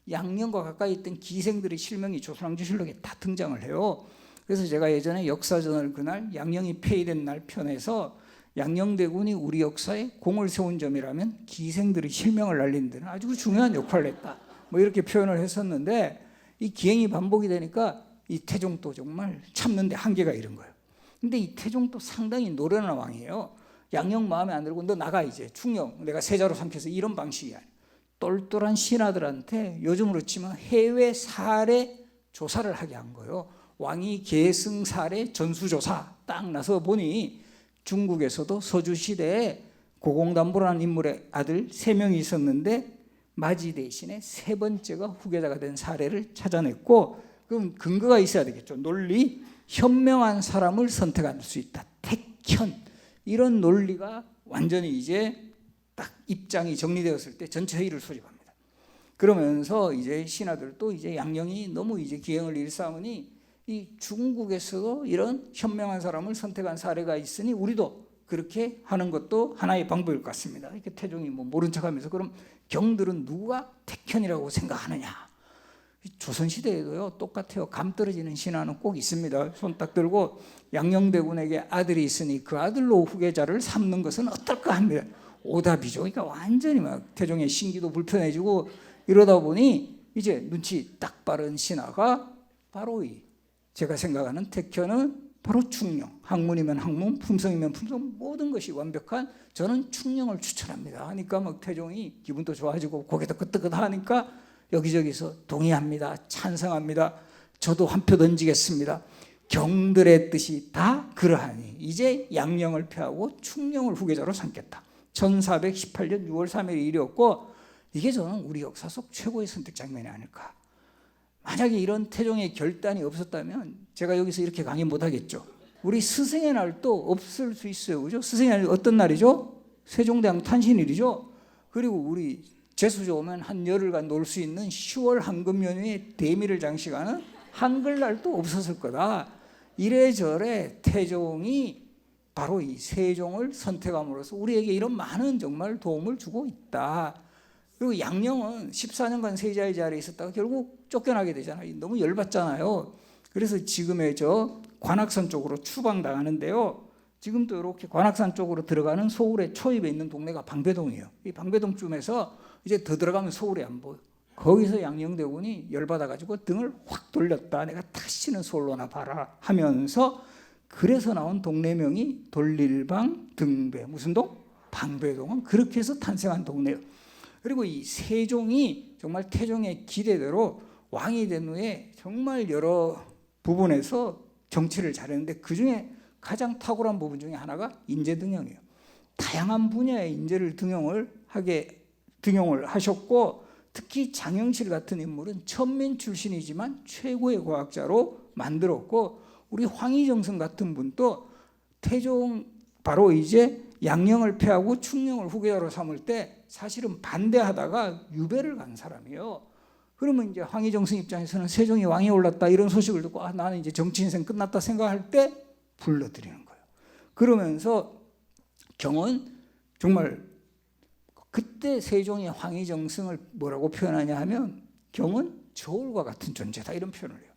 양령과 가까이 있던 기생들의 실명이 조선왕조실록에 다 등장을 해요. 그래서 제가 예전에 역사전을 그날 양령이 폐위된 날 편에서 양령대군이 우리 역사에 공을 세운 점이라면 기생들의 실명을 알리는 데는 아주 중요한 역할을 했다. 뭐 이렇게 표현을 했었는데 이 기행이 반복이 되니까 이 태종도 정말 참는데 한계가 이른 거예요. 근데 이 태종도 상당히 노련한 왕이에요. 양령 마음에 안 들고 너 나가 이제 충령 내가 세자로 삼켜서 이런 방식이 아니에요. 똘똘한 신하들한테 요즘으로 치면 해외 사례 조사를 하게 한 거예요. 왕이 계승 사례 전수조사 딱 나서 보니 중국에서도 서주시대에 고공담보라는 인물의 아들 3명이 있었는데 마지 대신에 3번째가 후계자가 된 사례를 찾아냈고 그럼 근거가 있어야 되겠죠. 논리, 현명한 사람을 선택할 수 있다. 택현 이런 논리가 완전히 이제 딱 입장이 정리되었을 때 전체 회의를 소집합니다. 그러면서 이제 신하들도 이제 양령이 너무 이제 기행을 일삼으니 이 중국에서도 이런 현명한 사람을 선택한 사례가 있으니 우리도 그렇게 하는 것도 하나의 방법일 것 같습니다. 이렇게 태종이 뭐 모른 척하면서 그럼 경들은 누가 택현이라고 생각하느냐? 조선시대에도요 똑같아요. 감 떨어지는 신하는 꼭 있습니다. 손 딱 들고 양령대군에게 아들이 있으니 그 아들로 후계자를 삼는 것은 어떨까 합니다. 오답이죠. 그러니까 완전히 막 태종의 신기도 불편해지고 이러다 보니 이제 눈치 딱 빠른 신하가 바로 이 제가 생각하는 택현은 바로 충령. 학문이면 학문, 품성이면 품성 모든 것이 완벽한 저는 충령을 추천합니다. 하니까 막 태종이 기분도 좋아지고 고개도 끄덕끄덕하니까 여기저기서 동의합니다. 찬성합니다. 저도 한 표 던지겠습니다. 경들의 뜻이 다 그러하니 이제 양령을 폐하고 충령을 후계자로 삼겠다. 1418년 6월 3일 일이었고 이게 저는 우리 역사 속 최고의 선택 장면이 아닐까. 만약에 이런 태종의 결단이 없었다면 제가 여기서 이렇게 강의 못하겠죠. 우리 스승의 날도 없을 수 있어요. 그죠? 스승의 날이 어떤 날이죠? 세종대왕 탄신일이죠. 그리고 우리 재수조 오면 한 열흘간 놀 수 있는 10월 황금 연휴에 대미를 장식하는 한글날도 없었을 거다. 이래저래 태종이 바로 이 세종을 선택함으로써 우리에게 이런 많은 정말 도움을 주고 있다. 그리고 양령은 14년간 세자의 자리에 있었다가 결국 쫓겨나게 되잖아요. 너무 열받잖아요. 그래서 지금의 저 관악산 쪽으로 추방당하는데요. 지금도 이렇게 관악산 쪽으로 들어가는 서울의 초입에 있는 동네가 방배동이에요. 이 방배동쯤에서 이제 더 들어가면 서울이 안 보여. 거기서 양령대군이 열받아가지고 등을 확 돌렸다. 내가 다시는 서울로나 봐라 하면서 그래서 나온 동네명이 돌릴방 등배. 무슨 동? 방배동은 그렇게 해서 탄생한 동네예요. 그리고 이 세종이 정말 태종의 기대대로 왕이 된 후에 정말 여러 부분에서 정치를 잘했는데 그중에 가장 탁월한 부분 중에 하나가 인재 등용이에요. 다양한 분야의 인재를 등용을 하셨고 특히 장영실 같은 인물은 천민 출신이지만 최고의 과학자로 만들었고 우리 황희정승 같은 분도 태종 바로 이제 양령을 폐하고 충령을 후계자로 삼을 때 사실은 반대하다가 유배를 간 사람이에요. 그러면 이제 황희정승 입장에서는 세종이 왕에 올랐다 이런 소식을 듣고 나는 이제 정치 인생 끝났다 생각할 때 불러들이는 거예요. 그러면서 경은 정말 그때 세종이 황희정승을 뭐라고 표현하냐 하면 경은 저울과 같은 존재다 이런 표현을 해요.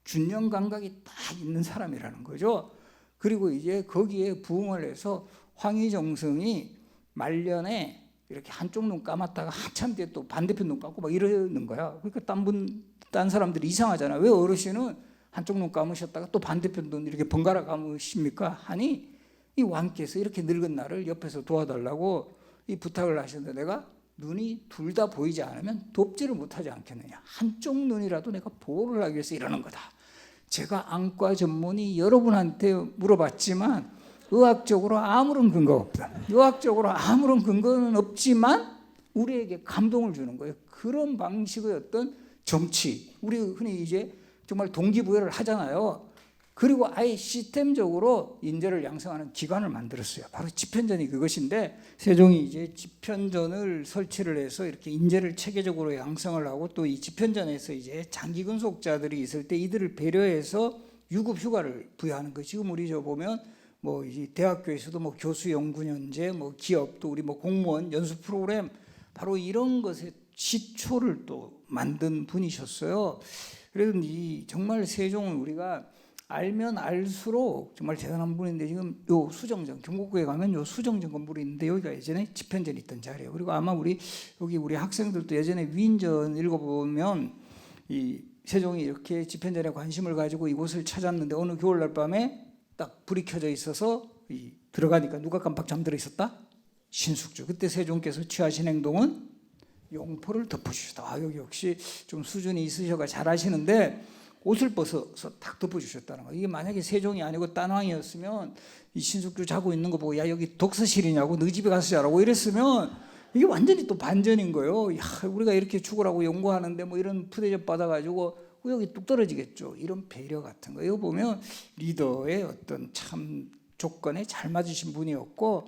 균형 감각이 딱 있는 사람이라는 거죠. 그리고 이제 거기에 부응을 해서 황희정성이 말년에 이렇게 한쪽 눈 감았다가 한참 뒤에 또 반대편 눈 감고 막 이러는 거야. 그러니까 딴 사람들이 이상하잖아. 왜 어르신은 한쪽 눈 감으셨다가 또 반대편 눈 이렇게 번갈아 감으십니까? 하니 이 왕께서 이렇게 늙은 나를 옆에서 도와달라고 이 부탁을 하셨는데 내가 눈이 둘 다 보이지 않으면 돕지를 못하지 않겠느냐. 한쪽 눈이라도 내가 보호를 하기 위해서 이러는 거다. 제가 안과 전문의 여러분한테 물어봤지만 의학적으로 아무런 근거가 없다. 의학적으로 아무런 근거는 없지만 우리에게 감동을 주는 거예요. 그런 방식의 어떤 정치, 우리 흔히 이제 정말 동기부여를 하잖아요. 그리고 아예 시스템적으로 인재를 양성하는 기관을 만들었어요. 바로 집현전이 그것인데 세종이 이제 집현전을 설치를 해서 이렇게 인재를 체계적으로 양성을 하고 또 이 집현전에서 이제 장기 근속자들이 있을 때 이들을 배려해서 유급 휴가를 부여하는 거. 지금 우리 저 보면 뭐 이 대학교에서도 뭐 교수 연구연재, 뭐 기업도 우리 뭐 공무원 연수 프로그램 바로 이런 것에 시초를 또 만든 분이셨어요. 그래서 이 정말 세종은 우리가 알면 알수록 정말 대단한 분인데 지금 요 수정전 경복궁에 가면 요 수정전 건물이 있는데 여기가 예전에 집현전이 있던 자리예요. 그리고 아마 우리 여기 우리 학생들도 예전에 위인전 읽어보면 이 세종이 이렇게 집현전에 관심을 가지고 이곳을 찾았는데 어느 겨울날 밤에 딱 불이 켜져 있어서 이 들어가니까 누가 깜빡 잠들어 있었다? 신숙주. 그때 세종께서 취하신 행동은 용포를 덮어주셨다. 아, 여기 역시 좀 수준이 있으셔가 잘하시는데 옷을 벗어서 딱 덮어주셨다는 거예요. 이게 만약에 세종이 아니고 딴 왕이었으면 이 신숙주 자고 있는 거 보고 야 여기 독서실이냐고 너 집에 가서 자라고 이랬으면 이게 완전히 또 반전인 거예요. 야 우리가 이렇게 죽으라고 연구하는데 뭐 이런 푸대접 받아가지고 여기 뚝 떨어지겠죠. 이런 배려 같은 거. 이거 보면 리더의 어떤 참 조건에 잘 맞으신 분이었고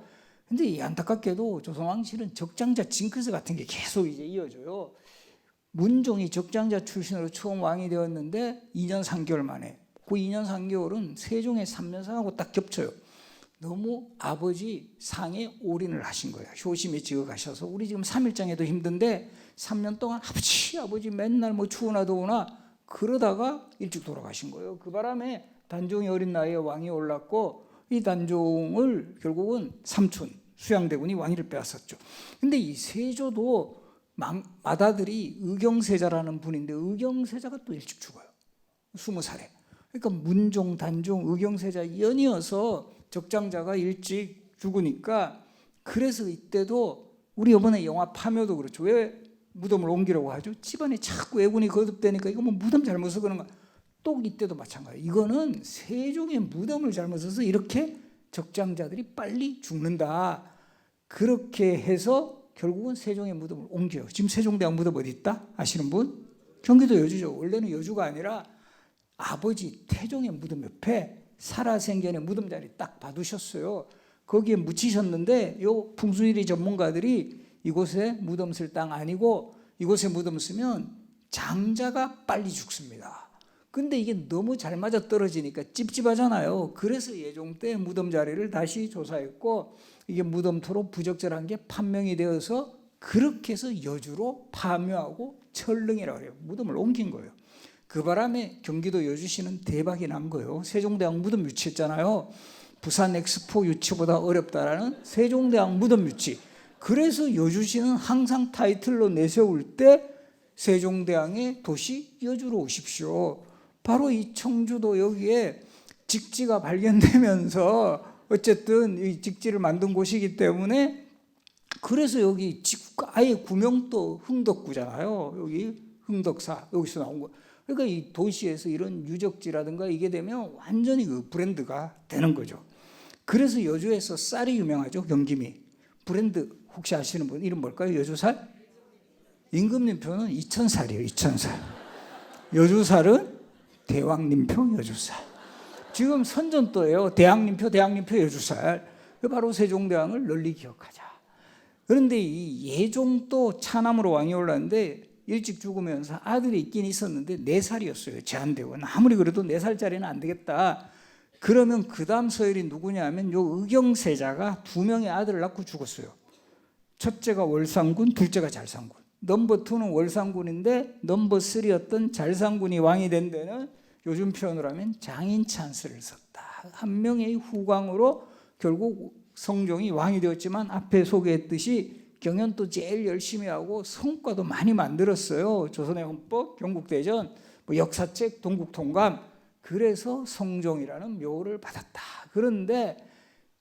근데 이 안타깝게도 조선왕실은 적장자 징크스 같은 게 계속 이제 이어져요. 문종이 적장자 출신으로 처음 왕이 되었는데 2년 3개월 만에 그 2년 3개월은 세종의 3년상하고 딱 겹쳐요. 너무 아버지 상에 올인을 하신 거예요. 효심에 지어가셔서 우리 지금 3일장에도 힘든데 3년 동안 아버지 맨날 뭐 추우나 더우나 그러다가 일찍 돌아가신 거예요. 그 바람에 단종이 어린 나이에 왕이 올랐고 이 단종을 결국은 삼촌 수양대군이 왕위를 빼앗았죠. 근데 이 세조도 맏아들이 의경세자라는 분인데 의경세자가 또 일찍 죽어요. 20살에. 그러니까 문종, 단종, 의경세자 연이어서 적장자가 일찍 죽으니까 그래서 이때도 우리 이번에 영화 파묘도 그렇죠. 왜 무덤을 옮기라고 하죠? 집안에 자꾸 애군이 거듭되니까 이거 뭐 무덤 잘못 쓰는 거야. 또 이때도 마찬가지예요. 이거는 세종의 무덤을 잘못 써서 이렇게 적장자들이 빨리 죽는다. 그렇게 해서 결국은 세종의 무덤을 옮겨요. 지금 세종대왕 무덤 어디 있다? 아시는 분? 경기도 여주죠. 원래는 여주가 아니라 아버지 태종의 무덤 옆에 살아생전의 무덤 자리 딱 봐두셨어요. 거기에 묻히셨는데 요 풍수지리 전문가들이 이곳에 무덤 쓸 땅 아니고 이곳에 무덤 쓰면 장자가 빨리 죽습니다. 근데 이게 너무 잘 맞아 떨어지니까 찝찝하잖아요. 그래서 예종 때 무덤 자리를 다시 조사했고 이게 무덤토로 부적절한 게 판명이 되어서 그렇게 해서 여주로 파묘하고 철릉이라고 해요. 무덤을 옮긴 거예요. 그 바람에 경기도 여주시는 대박이 난 거예요. 세종대왕 무덤 유치했잖아요. 부산 엑스포 유치보다 어렵다라는 세종대왕 무덤 유치. 그래서 여주시는 항상 타이틀로 내세울 때 세종대왕의 도시 여주로 오십시오. 바로 이 청주도 여기에 직지가 발견되면서 어쨌든 이 직지를 만든 곳이기 때문에 그래서 여기 아예 구명도 흥덕구잖아요. 여기 흥덕사 여기서 나온 거. 그러니까 이 도시에서 이런 유적지라든가 이게 되면 완전히 그 브랜드가 되는 거죠. 그래서 여주에서 쌀이 유명하죠. 경김이. 브랜드 혹시 아시는 분 이름 뭘까요? 여주쌀? 임금님표는 이천쌀이에요. 이천쌀. 여주쌀은 대왕님표 여주쌀. 지금 선전도예요. 대왕님표 여주쌀. 바로 세종대왕을 널리 기억하자. 그런데 이 예종도 차남으로 왕이 올랐는데 일찍 죽으면서 아들이 있긴 있었는데 4살이었어요. 제한되고. 아무리 그래도 4살짜리는 안 되겠다. 그러면 그 다음 서열이 누구냐 하면 요 의경세자가 2명의 아들을 낳고 죽었어요. 첫째가 월상군, 둘째가 잘상군. 넘버 2는 월상군인데 넘버 3였던 잘상군이 왕이 된 데는 요즘 표현을 하면 장인 찬스를 썼다. 한 명의 후광으로 결국 성종이 왕이 되었지만 앞에 소개했듯이 경연도 제일 열심히 하고 성과도 많이 만들었어요. 조선의 헌법, 경국대전, 뭐 역사책, 동국통감. 그래서 성종이라는 묘를 받았다. 그런데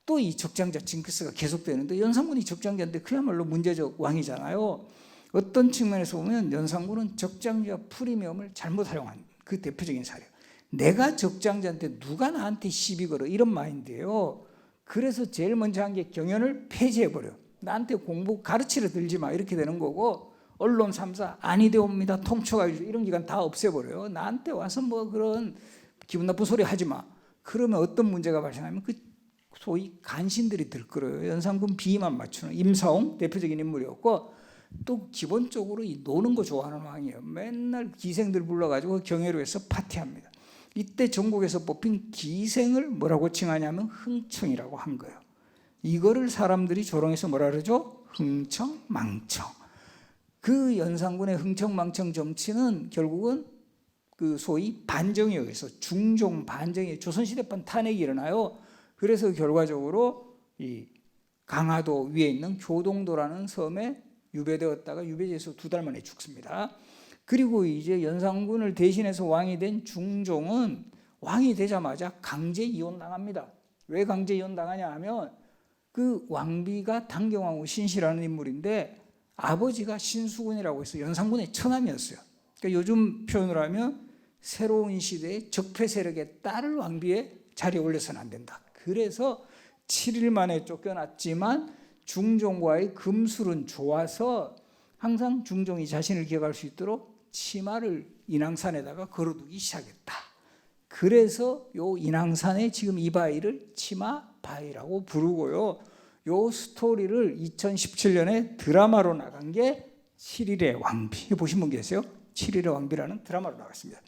또 이 적장자 징크스가 계속되는데 연산군이 적장자인데 그야말로 문제적 왕이잖아요. 어떤 측면에서 보면 연산군은 적장자 프리미엄을 잘못 활용한 그 대표적인 사례예요. 내가 적장자인데 누가 나한테 시비 걸어 이런 마인드예요. 그래서 제일 먼저 한 게 경연을 폐지해버려. 나한테 공부 가르치러 들지 마 이렇게 되는 거고 언론 3사 아니되옵니다. 통초가 이런 기관 다 없애버려요. 나한테 와서 뭐 그런 기분 나쁜 소리 하지 마. 그러면 어떤 문제가 발생하면 그 소위 간신들이 들끓어요. 연산군 비위만 맞추는 임사홍 대표적인 인물이었고 또 기본적으로 이 노는 거 좋아하는 왕이에요. 맨날 기생들 불러가지고 경회로에서 파티합니다. 이때 전국에서 뽑힌 기생을 뭐라고 칭하냐면 흥청이라고 한 거예요. 이거를 사람들이 조롱해서 뭐라 그러죠? 흥청망청. 그 연산군의 흥청망청 정치는 결국은 그 소위 반정에 의해서 중종 반정에 조선시대판 탄핵이 일어나요. 그래서 결과적으로 이 강화도 위에 있는 교동도라는 섬에 유배되었다가 유배지에서 2달 만에 죽습니다. 그리고 이제 연산군을 대신해서 왕이 된 중종은 왕이 되자마자 강제 이혼당합니다. 왜 강제 이혼당하냐 하면 그 왕비가 당경왕후 신씨라는 인물인데 아버지가 신수군이라고 해서 연산군의 처남이었어요. 그러니까 요즘 표현을 하면 새로운 시대의 적폐 세력의 딸을 왕비에 자리에 올려서는 안 된다. 그래서 7일 만에 쫓겨났지만 중종과의 금술은 좋아서 항상 중종이 자신을 기억할 수 있도록 치마를 인왕산에다가 걸어두기 시작했다. 그래서 요 인왕산에 지금 이 바위를 치마바위라고 부르고요. 요 스토리를 2017년에 드라마로 나간 게 7일의 왕비. 보신 분 계세요? 7일의 왕비라는 드라마로 나갔습니다.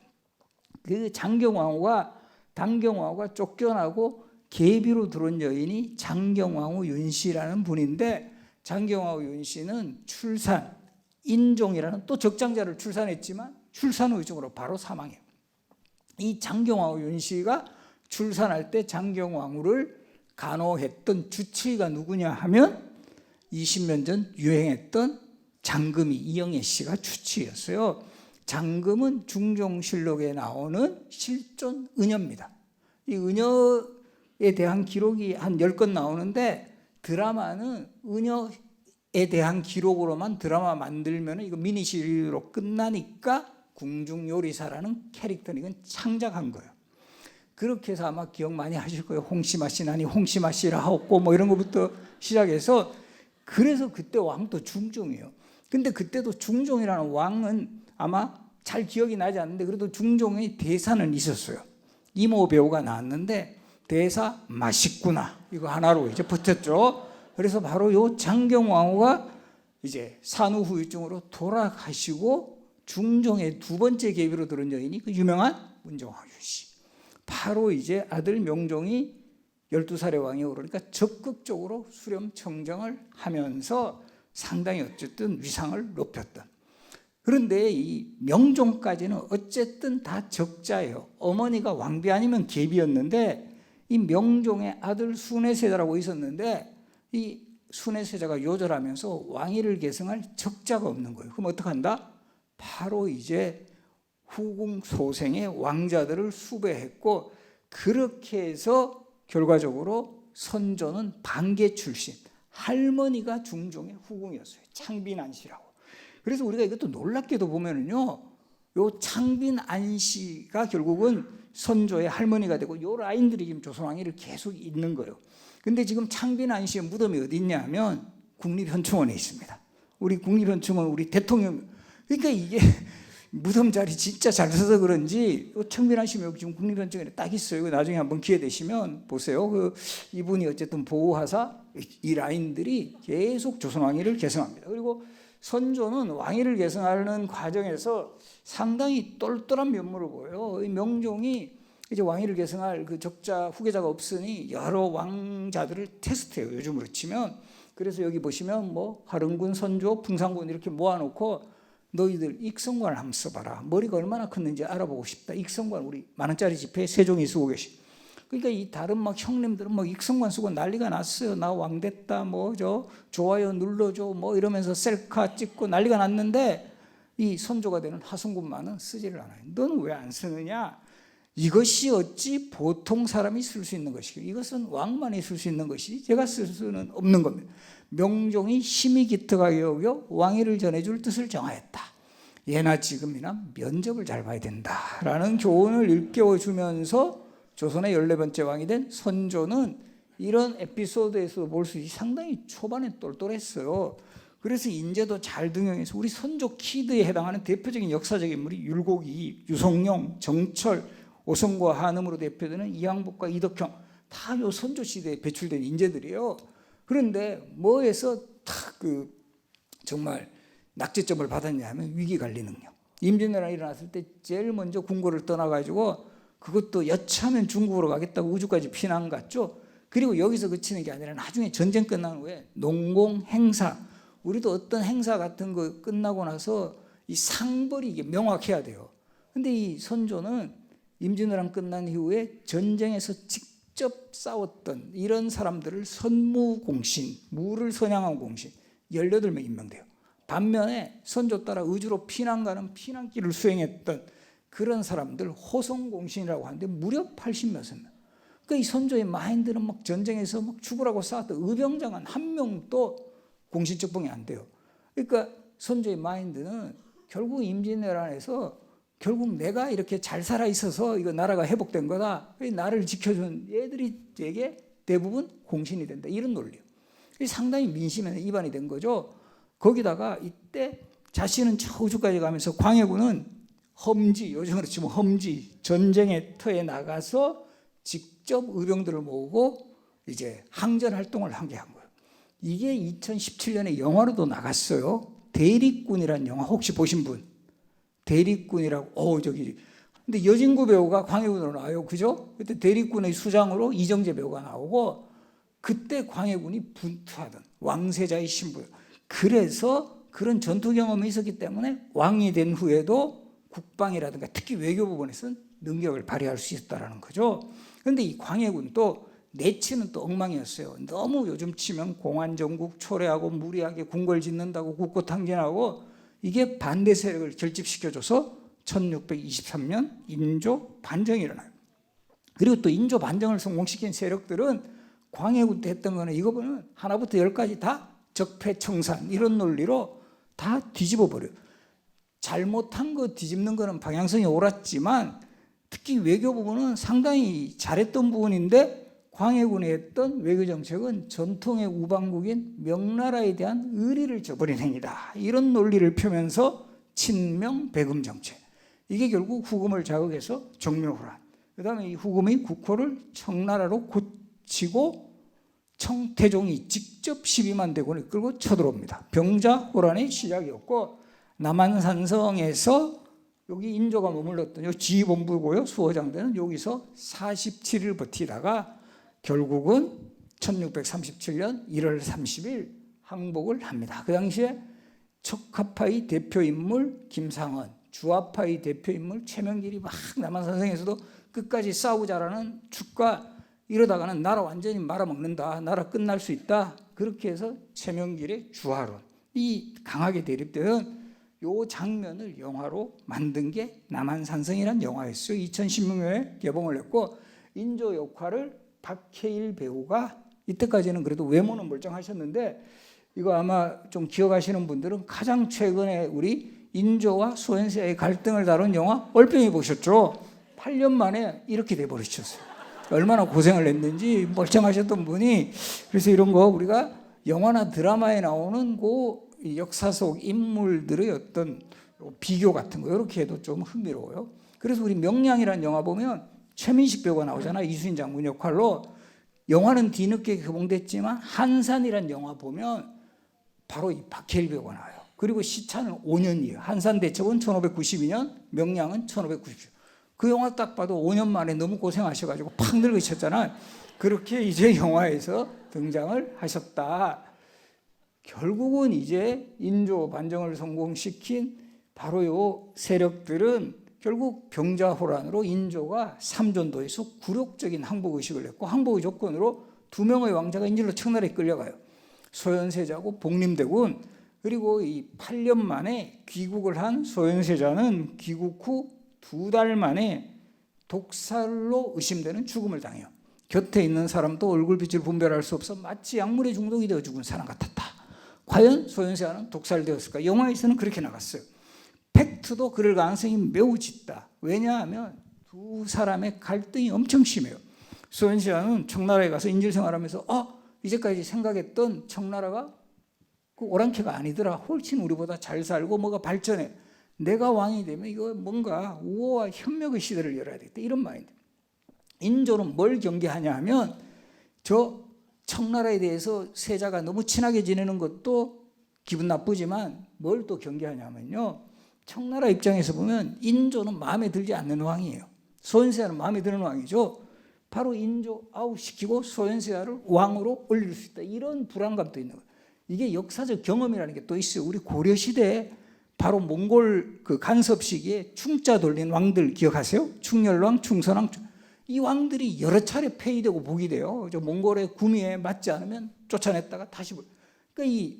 그 장경왕후가 당경왕후가 쫓겨나고 계비로 들어온 여인이 장경왕후 윤씨라는 분인데 장경왕후 윤씨는 출산, 인종이라는 또 적장자를 출산했지만 출산 후유증으로 바로 사망해요. 이 장경왕후 윤씨가 출산할 때 장경왕후를 간호했던 주치의가 누구냐 하면 20년 전 유행했던 장금이 이영애 씨가 주치의였어요. 장금은 중종실록에 나오는 실존 은여입니다. 이 은여에 대한 기록이 한 10건 나오는데 드라마는 은여에 대한 기록으로만 드라마 만들면 이거 미니시리즈로 끝나니까 궁중요리사라는 캐릭터는 이건 창작한 거예요. 그렇게 해서 아마 기억 많이 하실 거예요. 홍시마 씨 나니 홍시마 씨라 하고 뭐 이런 것부터 시작해서 그래서 그때 왕도 중종이에요. 근데 그때도 중종이라는 왕은 아마 잘 기억이 나지 않는데 그래도 중종의 대사는 있었어요. 이모 배우가 나왔는데 대사 맛있구나 이거 하나로 이제 버텼죠. 그래서 바로 요 장경왕후가 이제 산후 후유증으로 돌아가시고 중종의 2번째 계비로 들은 여인이 그 유명한 문정왕후 씨. 바로 이제 아들 명종이 12살의 왕이 오르니까 적극적으로 수렴 청정을 하면서 상당히 어쨌든 위상을 높였던. 그런데 이 명종까지는 어쨌든 다 적자예요. 어머니가 왕비 아니면 계비였는데 이 명종의 아들 순회세자라고 있었는데 이 순회세자가 요절하면서 왕위를 계승할 적자가 없는 거예요. 그럼 어떡한다? 바로 이제 후궁 소생의 왕자들을 수배했고 그렇게 해서 결과적으로 선조는 반개 출신 할머니가 중종의 후궁이었어요. 창빈안씨라고. 그래서 우리가 이것도 놀랍게도 보면은요, 요 창빈안씨가 결국은 선조의 할머니가 되고 요 라인들이 지금 조선왕위를 계속 잇는 거예요. 근데 지금 창빈안씨의 무덤이 어디 있냐면 국립현충원에 있습니다. 우리 국립현충원 우리 대통령 그러니까 이게 무덤 자리 진짜 잘 써서 그런지 창빈안씨 묘 지금 국립현충원에 딱 있어요. 나중에 한번 기회 되시면 보세요. 그 이분이 어쨌든 보호하사 이 라인들이 계속 조선왕위를 계승합니다. 그리고 선조는 왕위를 계승하는 과정에서 상당히 똘똘한 면모를 보여요. 명종이 이제 왕위를 계승할 그 적자 후계자가 없으니 여러 왕자들을 테스트해요. 요즘으로 치면. 그래서 여기 보시면 뭐 화릉군, 선조, 풍산군 이렇게 모아놓고 너희들 익성관을 한번 써봐라. 머리가 얼마나 컸는지 알아보고 싶다. 익성관 우리 10,000원짜리 지폐에 세종이 쓰고 계시. 그러니까 이 다른 막 형님들은 막 익성관 쓰고 난리가 났어요. 나 왕 됐다. 뭐 저 좋아요 눌러줘. 뭐 이러면서 셀카 찍고 난리가 났는데 이 선조가 되는 하승군만은 쓰지를 않아요. 너는 왜 안 쓰느냐? 이것이 어찌 보통 사람이 쓸 수 있는 것이고 이것은 왕만이 쓸 수 있는 것이 제가 쓸 수는 없는 겁니다. 명종이 심히 기특하게 여겨 왕위를 전해줄 뜻을 정하였다. 예나 지금이나 면접을 잘 봐야 된다라는 교훈을 일깨워주면서 조선의 14번째 왕이 된 선조는 이런 에피소드에서 볼 수 있이 상당히 초반에 똘똘했어요. 그래서 인재도 잘 등용해서 우리 선조 키드에 해당하는 대표적인 역사적 인물이 율곡이, 유성룡, 정철, 오성과 한음으로 대표되는 이항복과 이덕형 다 요 선조 시대에 배출된 인재들이에요. 그런데 뭐에서 딱 정말 낙제점을 받았냐 하면 위기관리 능력. 임진왜란이 일어났을 때 제일 먼저 궁궐을 떠나가지고 그것도 여차하면 중국으로 가겠다고 우주까지 피난 갔죠. 그리고 여기서 그치는 게 아니라 나중에 전쟁 끝난 후에 농공 행사, 우리도 어떤 행사 같은 거 끝나고 나서 이 상벌이 이게 명확해야 돼요. 근데 이 선조는 임진왜란 끝난 이후에 전쟁에서 직접 싸웠던 이런 사람들을 선무공신, 무를 선양한 공신 18명 임명돼요. 반면에 선조 따라 의주로 피난 가는 피난길을 수행했던 그런 사람들 호성공신이라고 하는데 무려 80몇 명. 그러니까 이 선조의 마인드는 막 전쟁에서 막 죽으라고 싸웠던 의병장은 한 명도 공신적봉이 안 돼요. 그러니까 선조의 마인드는 결국 임진왜란에서 결국 내가 이렇게 잘 살아 있어서 이거 나라가 회복된 거다. 나를 지켜준 얘들이 되게 대부분 공신이 된다. 이런 논리예요. 상당히 민심에 입안이 된 거죠. 거기다가 이때 자신은 저 우주까지 가면서 광해군은 험지, 요즘으로 치면 험지, 전쟁의 터에 나가서 직접 의병들을 모으고 이제 항전 활동을 하게 한 거예요. 이게 2017년에 영화로도 나갔어요. 대립군이라는 영화 혹시 보신 분? 대립군이라고 근데 여진구 배우가 광해군으로 나와요. 그죠? 그때 대립군의 수장으로 이정재 배우가 나오고 그때 광해군이 분투하던 왕세자의 신부. 그래서 그런 전투 경험이 있었기 때문에 왕이 된 후에도 국방이라든가 특히 외교 부분에서는 능력을 발휘할 수 있었다는 거죠. 그런데 이 광해군 또 내치는 또 엉망이었어요. 너무 요즘 치면 공안정국 초래하고 무리하게 궁궐 짓는다고 국고탕진하고 이게 반대 세력을 결집시켜줘서 1623년 인조 반정이 일어나요. 그리고 또 인조 반정을 성공시킨 세력들은 광해군 때 했던 거는 이거 보면 하나부터 10까지 다 적폐청산 이런 논리로 다 뒤집어 버려요. 잘못한 거 뒤집는 거는 방향성이 옳았지만 특히 외교 부분은 상당히 잘했던 부분인데 광해군이 했던 외교 정책은 전통의 우방국인 명나라에 대한 의리를 저버린 행위다. 이런 논리를 펴면서 친명 배금 정책. 이게 결국 후금을 자극해서 정묘호란. 그다음에 이 후금이 국호를 청나라로 고치고 청태종이 직접 12만 대군을 끌고 쳐들어옵니다. 병자호란의 시작이었고 남한산성에서 여기 인조가 머물렀던 요 지휘본부고요. 수호장대는 여기서 47일 버티다가 결국은 1637년 1월 30일 항복을 합니다. 그 당시에 척하파의 대표 인물 김상헌, 주하파의 대표 인물 최명길이 막 남한산성에서도 끝까지 싸우자라는 축과 이러다가는 나라 완전히 말아먹는다. 나라 끝날 수 있다. 그렇게 해서 최명길의 주하론. 이 강하게 대립되는 요 장면을 영화로 만든 게 남한산성이라는 영화였어요. 2016년에 개봉을 했고 인조 역할을 박해일 배우가 이때까지는 그래도 외모는 멀쩡하셨는데 이거 아마 좀 기억하시는 분들은 가장 최근에 우리 인조와 소현세의 갈등을 다룬 영화 얼평이 보셨죠? 8년 만에 이렇게 돼버리셨어요. 얼마나 고생을 했는지 멀쩡하셨던 분이. 그래서 이런 거 우리가 영화나 드라마에 나오는 그 역사 속 인물들의 어떤 비교 같은 거 이렇게 해도 좀 흥미로워요. 그래서 우리 명량이라는 영화 보면 최민식 배우가 나오잖아. 이순신 장군 역할로. 영화는 뒤늦게 개봉됐지만 한산이라는 영화 보면 바로 이 박해일 배우가 나와요. 그리고 시차는 5년이에요. 한산대첩은 1592년, 명량은 1590년. 그 영화 딱 봐도 5년 만에 너무 고생하셔가지고 팍 늙으셨잖아요. 그렇게 이제 영화에서 등장을 하셨다. 결국은 이제 인조 반정을 성공시킨 바로 요 세력들은 결국 병자호란으로 인조가 삼전도에서 굴욕적인 항복의식을 했고, 항복의 조건으로 두 명의 왕자가 인질로 청나라에 끌려가요. 소현세자하고 복림대군. 그리고 이 8년 만에 귀국을 한 소현세자는 귀국 후 2달 만에 독살로 의심되는 죽음을 당해요. 곁에 있는 사람도 얼굴빛을 분별할 수 없어 마치 약물에 중독이 되어 죽은 사람 같았다. 과연 소현세자는 독살되었을까? 영화에서는 그렇게 나갔어요. 팩트도 그럴 가능성이 매우 짙다. 왜냐하면 두 사람의 갈등이 엄청 심해요. 소현세자는 청나라에 가서 인질 생활하면서 이제까지 생각했던 청나라가 그 오랑캐가 아니더라. 훨씬 우리보다 잘 살고 뭐가 발전해. 내가 왕이 되면 이거 뭔가 우호와 협력의 시대를 열어야 되겠다. 이런 마인드. 인조는 뭘 경계하냐 하면 저 청나라에 대해서 세자가 너무 친하게 지내는 것도 기분 나쁘지만 뭘 또 경계하냐면요. 청나라 입장에서 보면 인조는 마음에 들지 않는 왕이에요. 소현세자는 마음에 드는 왕이죠. 바로 인조 아웃시키고 소현세자를 왕으로 올릴 수 있다. 이런 불안감도 있는 거예요. 이게 역사적 경험이라는 게 또 있어요. 우리 고려시대에 바로 몽골 그 간섭 시기에 충자 돌린 왕들 기억하세요? 충렬왕, 충선왕. 이 왕들이 여러 차례 폐위되고 복위돼요. 저 몽골의 구미에 맞지 않으면 쫓아냈다가 다시. 그러니까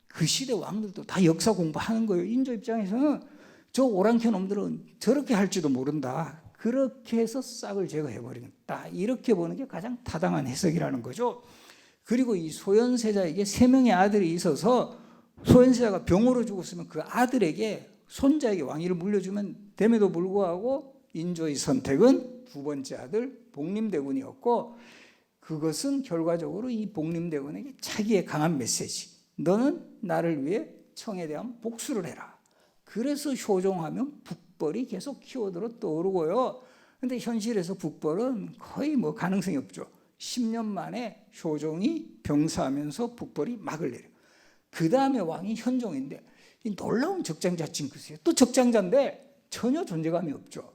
그 시대 왕들도 다 역사 공부하는 거예요. 인조 입장에서는 저 오랑캐 놈들은 저렇게 할지도 모른다. 그렇게 해서 싹을 제거해버린다. 이렇게 보는 게 가장 타당한 해석이라는 거죠. 그리고 이 소현세자에게 3명의 아들이 있어서 소현세자가 병으로 죽었으면 그 아들에게 손자에게 왕위를 물려주면 됨에도 불구하고 인조의 선택은 두 번째 아들 복림대군이었고, 그것은 결과적으로 이 복림대군에게 자기의 강한 메시지, 너는 나를 위해 청에 대한 복수를 해라. 그래서 효종하면 북벌이 계속 키워들어 떠오르고요. 그런데 현실에서 북벌은 거의 뭐 가능성이 없죠. 10년 만에 효종이 병사하면서 북벌이 막을 내려. 그 다음에 왕이 현종인데, 이 놀라운 적장자 징크스예요. 또 적장자인데 전혀 존재감이 없죠.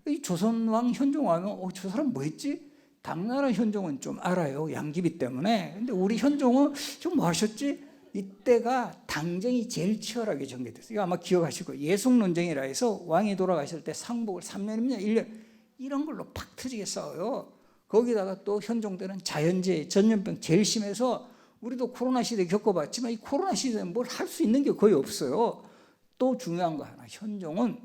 이 조선왕 현종하면 저 사람 뭐 했지? 당나라 현종은 좀 알아요. 양귀비 때문에. 근데 우리 현종은 좀 뭐 하셨지? 이때가 당정이 제일 치열하게 전개됐어요. 이거 아마 기억하실 거예요. 예속논쟁이라 해서 왕이 돌아가실 때 상복을 3년이면 1년 이런 걸로 팍 터지게 싸워요. 거기다가 또 현종 때는 자연재해, 전염병 제일 심해서 우리도 코로나 시대 겪어봤지만 이 코로나 시대는 뭘 할 수 있는 게 거의 없어요. 또 중요한 거 하나, 현종은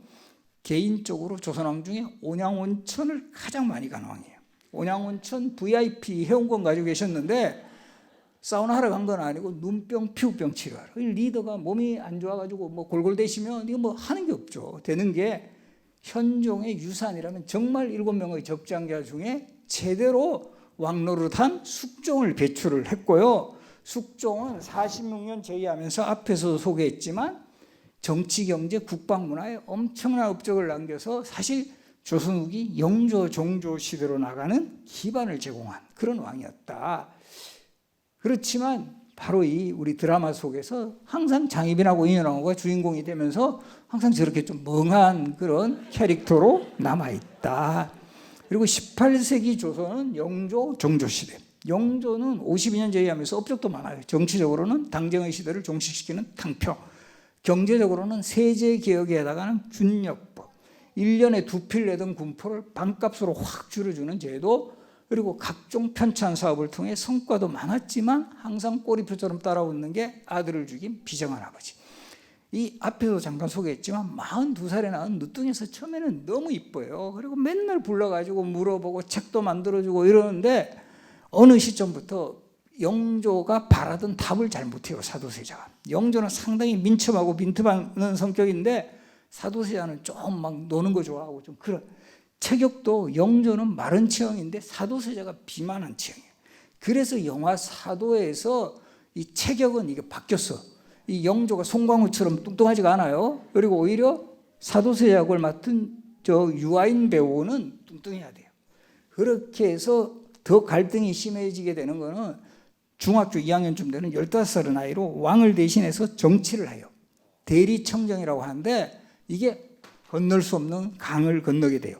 개인적으로 조선왕 중에 온양온천을 가장 많이 간 왕이에요. 온양온천 VIP 회원권 가지고 계셨는데 사우나 하러 간 건 아니고 눈병, 피부병 치료하러. 리더가 몸이 안 좋아가지고 뭐 골골대시면 이거 뭐 하는 게 없죠. 되는 게 현종의 유산이라면 정말 7명의 적장자 중에 제대로 왕노릇한 숙종을 배출을 했고요. 숙종은 46년 재위하면서 앞에서 소개했지만 정치, 경제, 국방, 문화에 엄청난 업적을 남겨서 사실 조선 후기 영조, 종조 시대로 나가는 기반을 제공한 그런 왕이었다. 그렇지만 바로 이 우리 드라마 속에서 항상 장희빈하고 인현왕후가 주인공이 되면서 항상 저렇게 좀 멍한 그런 캐릭터로 남아있다. 그리고 18세기 조선은 영조, 종조 시대. 영조는 52년 제위하면서 업적도 많아요. 정치적으로는 당정의 시대를 종식시키는 탕평, 경제적으로는 세제개혁에 해당하는 준역법, 1년에 2필 내던 군포를 반값으로 확 줄여주는 제도, 그리고 각종 편찬 사업을 통해 성과도 많았지만 항상 꼬리표처럼 따라오는 게 아들을 죽인 비정한 아버지. 이 앞에도 잠깐 소개했지만 42살에 낳은 늦둥이에서 처음에는 너무 이뻐요. 그리고 맨날 불러가지고 물어보고 책도 만들어주고 이러는데 어느 시점부터 영조가 바라던 답을 잘 못해요. 사도세자가. 영조는 상당히 민첩하고 빈틈하는 성격인데 사도세자는 좀 막 노는 거 좋아하고 좀 그런. 체격도 영조는 마른 체형인데 사도세자가 비만한 체형이에요. 그래서 영화 사도에서 이 체격은 이게 바뀌었어. 이 영조가 송강호처럼 뚱뚱하지가 않아요. 그리고 오히려 사도세자 역을 맡은 저 유아인 배우는 뚱뚱해야 돼요. 그렇게 해서 더 갈등이 심해지게 되는 거는 중학교 2학년쯤 되는 15살의 나이로 왕을 대신해서 정치를 해요. 대리청정이라고 하는데 이게 건널 수 없는 강을 건너게 돼요.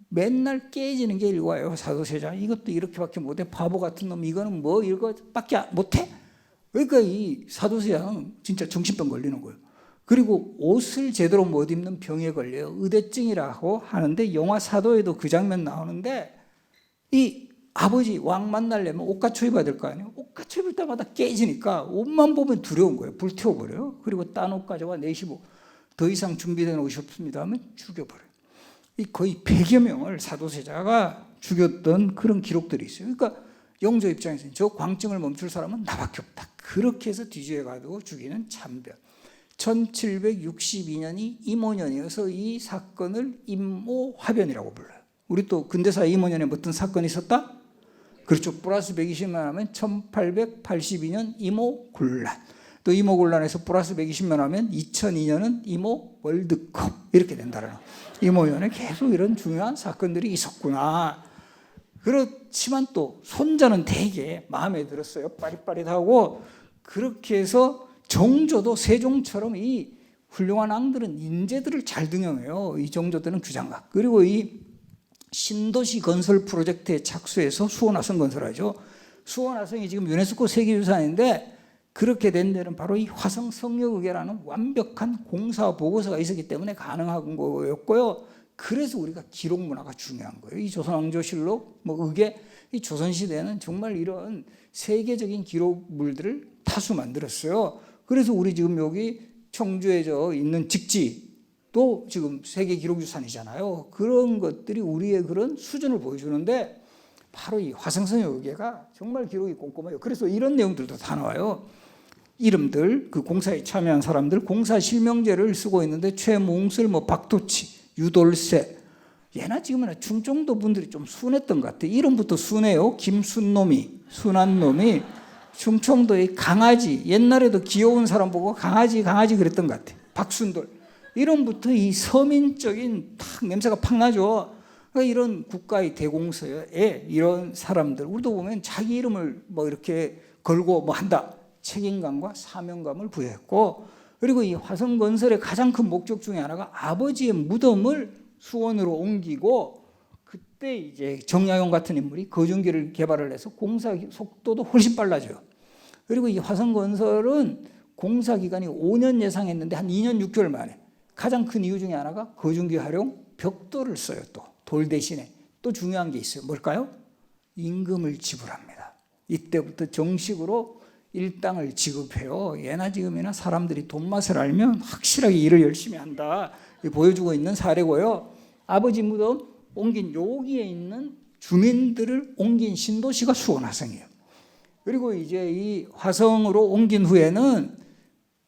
맨날 깨지는 게 일과예요. 사도세자 이것도 이렇게밖에 못해. 바보 같은 놈. 이거는 뭐 이거밖에 못해. 그러니까 이 사도세자는 진짜 정신병 걸리는 거예요. 그리고 옷을 제대로 못 입는 병에 걸려요. 의대증이라고 하는데 영화 사도에도 그 장면 나오는데 이 아버지 왕 만나려면 옷 갖춰 입어야 될 거 아니에요. 옷 갖춰 입을 때마다 깨지니까 옷만 보면 두려운 거예요. 불태워버려요. 그리고 딴 옷 가져와 내시고 더 이상 준비된 옷이 없습니다 하면 죽여버려요. 이 거의 100여 명을 사도세자가 죽였던 그런 기록들이 있어요. 그러니까 영조 입장에서는 저 광증을 멈출 사람은 나밖에 없다. 그렇게 해서 뒤지에 가두고 죽이는 참변. 1762년이 임오년이어서 이 사건을 임오화변이라고 불러요. 우리 또 근대사 임오년에 어떤 사건이 있었다? 그렇죠. 플러스 120만 하면 1882년 임오군란. 또 임오군란에서 플러스 120만 하면 2002년은 임오 월드컵 이렇게 된다는 임오년에 계속 이런 중요한 사건들이 있었구나. 그렇지만 또 손자는 되게 마음에 들었어요. 빠릿빠릿하고. 그렇게 해서 정조도 세종처럼 이 훌륭한 왕들은 인재들을 잘 등용해요. 이 정조들은 규장각. 그리고 이 신도시 건설 프로젝트에 착수해서 수원화성 건설하죠. 수원화성이 지금 유네스코 세계유산인데 그렇게 된 데는 바로 이 화성성역의라는 완벽한 공사 보고서가 있었기 때문에 가능한 거였고요. 그래서 우리가 기록 문화가 중요한 거예요. 이 조선왕조실록, 의계, 이 조선시대는 정말 이런 세계적인 기록물들을 다수 만들었어요. 그래서 우리 지금 여기 청주에 있는 직지도 지금 세계 기록유산이잖아요. 그런 것들이 우리의 그런 수준을 보여주는데 바로 이 화성성역 의계가 정말 기록이 꼼꼼해요. 그래서 이런 내용들도 다 나와요. 이름들, 그 공사에 참여한 사람들, 공사 실명제를 쓰고 있는데 최몽슬, 박도치, 유돌세. 얘나 지금은 충청도 분들이 좀 순했던 것 같아요. 이름부터 순해요. 김순놈이, 순한 놈이 충청도의 강아지, 옛날에도 귀여운 사람 보고 강아지 그랬던 것 같아요. 박순돌. 이름부터 이 서민적인 탁 냄새가 팍 나죠. 그러니까 이런 국가의 대공서에 이런 사람들, 우리도 보면 자기 이름을 이렇게 걸고 한다. 책임감과 사명감을 부여했고, 그리고 이 화성건설의 가장 큰 목적 중에 하나가 아버지의 무덤을 수원으로 옮기고, 그때 이제 정약용 같은 인물이 거중기를 개발을 해서 공사 속도도 훨씬 빨라져요. 그리고 이 화성건설은 공사 기간이 5년 예상했는데 한 2년 6개월 만에. 가장 큰 이유 중에 하나가 거중기 활용 벽돌을 써요. 또 돌 대신에 또 중요한 게 있어요. 뭘까요? 임금을 지불합니다. 이때부터 정식으로 일당을 지급해요. 예나 지금이나 사람들이 돈 맛을 알면 확실하게 일을 열심히 한다. 보여주고 있는 사례고요. 아버지 무덤 옮긴 여기에 있는 주민들을 옮긴 신도시가 수원화성이에요. 그리고 이제 이 화성으로 옮긴 후에는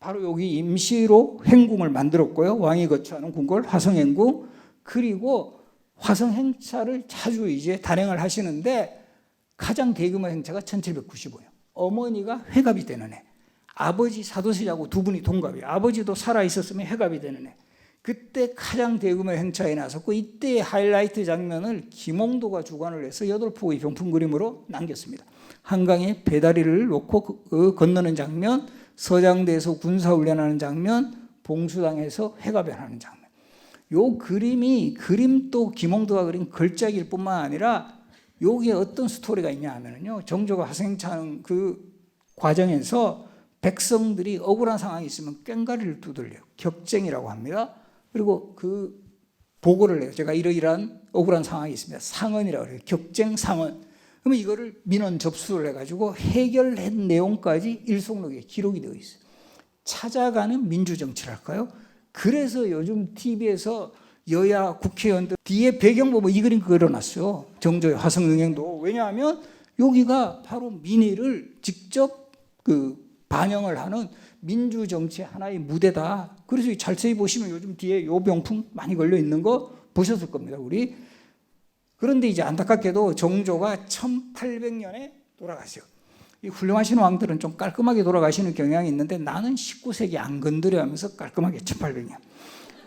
바로 여기 임시로 행궁을 만들었고요. 왕이 거처하는 궁궐 화성행궁. 그리고 화성 행차를 자주 이제 단행을 하시는데 가장 대규모 행차가 1795년. 어머니가 회갑이 되는 해. 아버지 사도세자하고 두 분이 동갑이에요. 아버지도 살아 있었으면 회갑이 되는 해. 그때 가장 대규모 행차에 나섰고 이때의 하이라이트 장면을 김홍도가 주관을 해서 8폭의 병풍 그림으로 남겼습니다. 한강에 배다리를 놓고 건너는 장면, 서장대에서 군사훈련하는 장면, 봉수당에서 회가변하는 장면. 요 그림도 김홍도가 그린 걸작일 뿐만 아니라 여기에 어떤 스토리가 있냐 하면요. 정조가 화성행차하는 그 과정에서 백성들이 억울한 상황이 있으면 꽹과리를 두들려요. 격쟁이라고 합니다. 그리고 그 보고를 해요. 제가 이러이러한 억울한 상황이 있습니다. 상언이라고 해요. 격쟁 상언. 그러면 이거를 민원 접수를 해가지고 해결한 내용까지 일속록에 기록이 되어 있어요. 찾아가는 민주정치를 할까요? 그래서 요즘 TV에서 여야 국회의원들 뒤에 배경 보면 이 그림 그려놨어요. 정조의 화성응행도. 왜냐하면 여기가 바로 민의를 직접 반영을 하는 민주정치의 하나의 무대다. 그래서 자세히 보시면 요즘 뒤에 요 병풍 많이 걸려 있는 거 보셨을 겁니다. 우리. 그런데 이제 안타깝게도 정조가 1800년에 돌아가세요. 이 훌륭하신 왕들은 좀 깔끔하게 돌아가시는 경향이 있는데 나는 19세기 안 건드려 하면서 깔끔하게 1800년.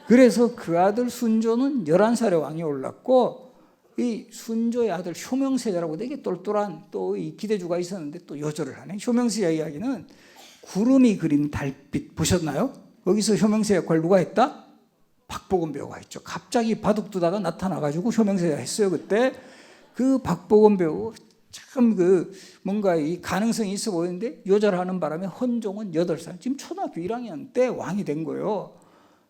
그래서 그 아들 순조는 11살에 왕이 올랐고 이 순조의 아들 효명세자라고 되게 똘똘한 또 이 기대주가 있었는데 또 요절을 하네. 효명세자 이야기는 구름이 그린 달빛 보셨나요? 거기서 효명세 역할 누가 했다? 박보검 배우가 했죠. 갑자기 바둑 두다가 나타나가지고 효명세자 했어요. 그때 그 박보검 배우 참 뭔가 이 가능성이 있어 보이는데 요절하는 바람에 헌종은 8살, 지금 초등학교 1학년 때 왕이 된 거예요.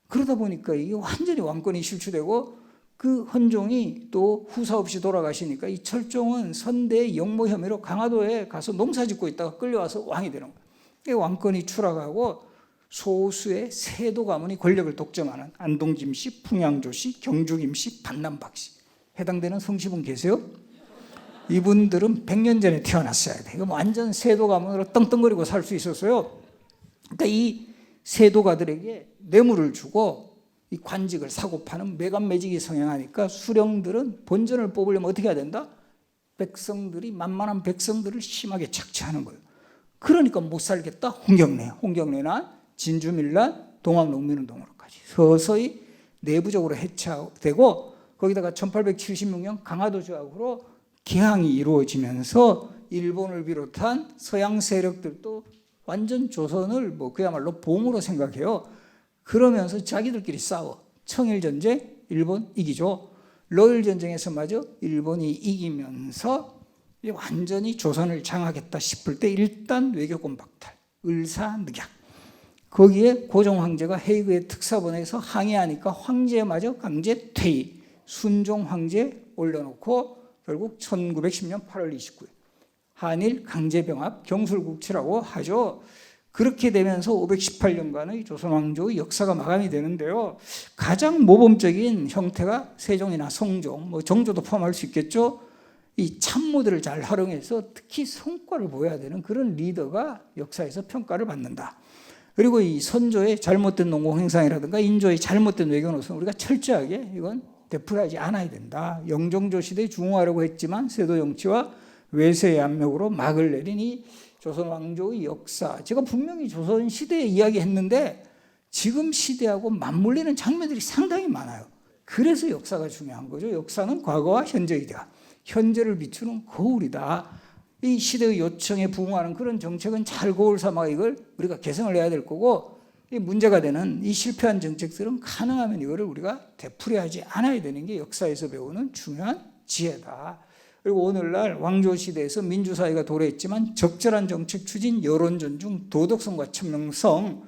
그러다 보니까 이게 완전히 왕권이 실추되고 그 헌종이 또 후사 없이 돌아가시니까 이 철종은 선대 역모 혐의로 강화도에 가서 농사 짓고 있다가 끌려와서 왕이 되는 거예요. 왕권이 추락하고 소수의 세도 가문이 권력을 독점하는 안동김씨, 풍양조씨, 경주김씨, 반남박씨, 해당되는 성씨분 계세요? 이분들은 100년 전에 태어났어야 돼. 이거 완전 세도 가문으로 떵떵거리고 살 수 있었어요. 그러니까 이 세도가들에게 뇌물을 주고 이 관직을 사고 파는 매간매직이 성행하니까 수령들은 본전을 뽑으려면 어떻게 해야 된다? 백성들이 만만한 백성들을 심하게 착취하는 거예요. 그러니까 못 살겠다. 홍경래난 진주밀란 동학농민운동으로까지 서서히 내부적으로 해체되고 거기다가 1876년 강화도 조약으로 개항이 이루어지면서 일본을 비롯한 서양 세력들도 완전 조선을 그야말로 봉으로 생각해요. 그러면서 자기들끼리 싸워. 청일전쟁 일본 이기죠. 러일전쟁에서마저 일본이 이기면서 완전히 조선을 장악했다 싶을 때 일단 외교권 박탈, 을사늑약. 거기에 고종 황제가 헤이그의 특사본에서 항의하니까 황제마저 강제 퇴위, 순종 황제 올려놓고 결국 1910년 8월 29일 한일 강제병합 경술국치라고 하죠. 그렇게 되면서 518년간의 조선왕조의 역사가 마감이 되는데요. 가장 모범적인 형태가 세종이나 성종, 정조도 포함할 수 있겠죠. 이 참모들을 잘 활용해서 특히 성과를 보여야 되는 그런 리더가 역사에서 평가를 받는다. 그리고 이 선조의 잘못된 농공 행상이라든가 인조의 잘못된 외교 노선 우리가 철저하게 이건 되풀이하지 않아야 된다. 영종조 시대에 중흥하려고 했지만 세도 정치와 외세의 압력으로 막을 내린 이 조선 왕조의 역사, 제가 분명히 조선 시대에 이야기했는데 지금 시대하고 맞물리는 장면들이 상당히 많아요. 그래서 역사가 중요한 거죠. 역사는 과거와 현재의 대화, 현재를 비추는 거울이다. 이 시대의 요청에 부응하는 그런 정책은 잘 거울 삼아 이걸 우리가 개선을 해야 될 거고, 이 문제가 되는 이 실패한 정책들은 가능하면 이거를 우리가 되풀이하지 않아야 되는 게 역사에서 배우는 중요한 지혜다. 그리고 오늘날 왕조시대에서 민주사회가 도래했지만 적절한 정책 추진, 여론 존중, 도덕성과 천명성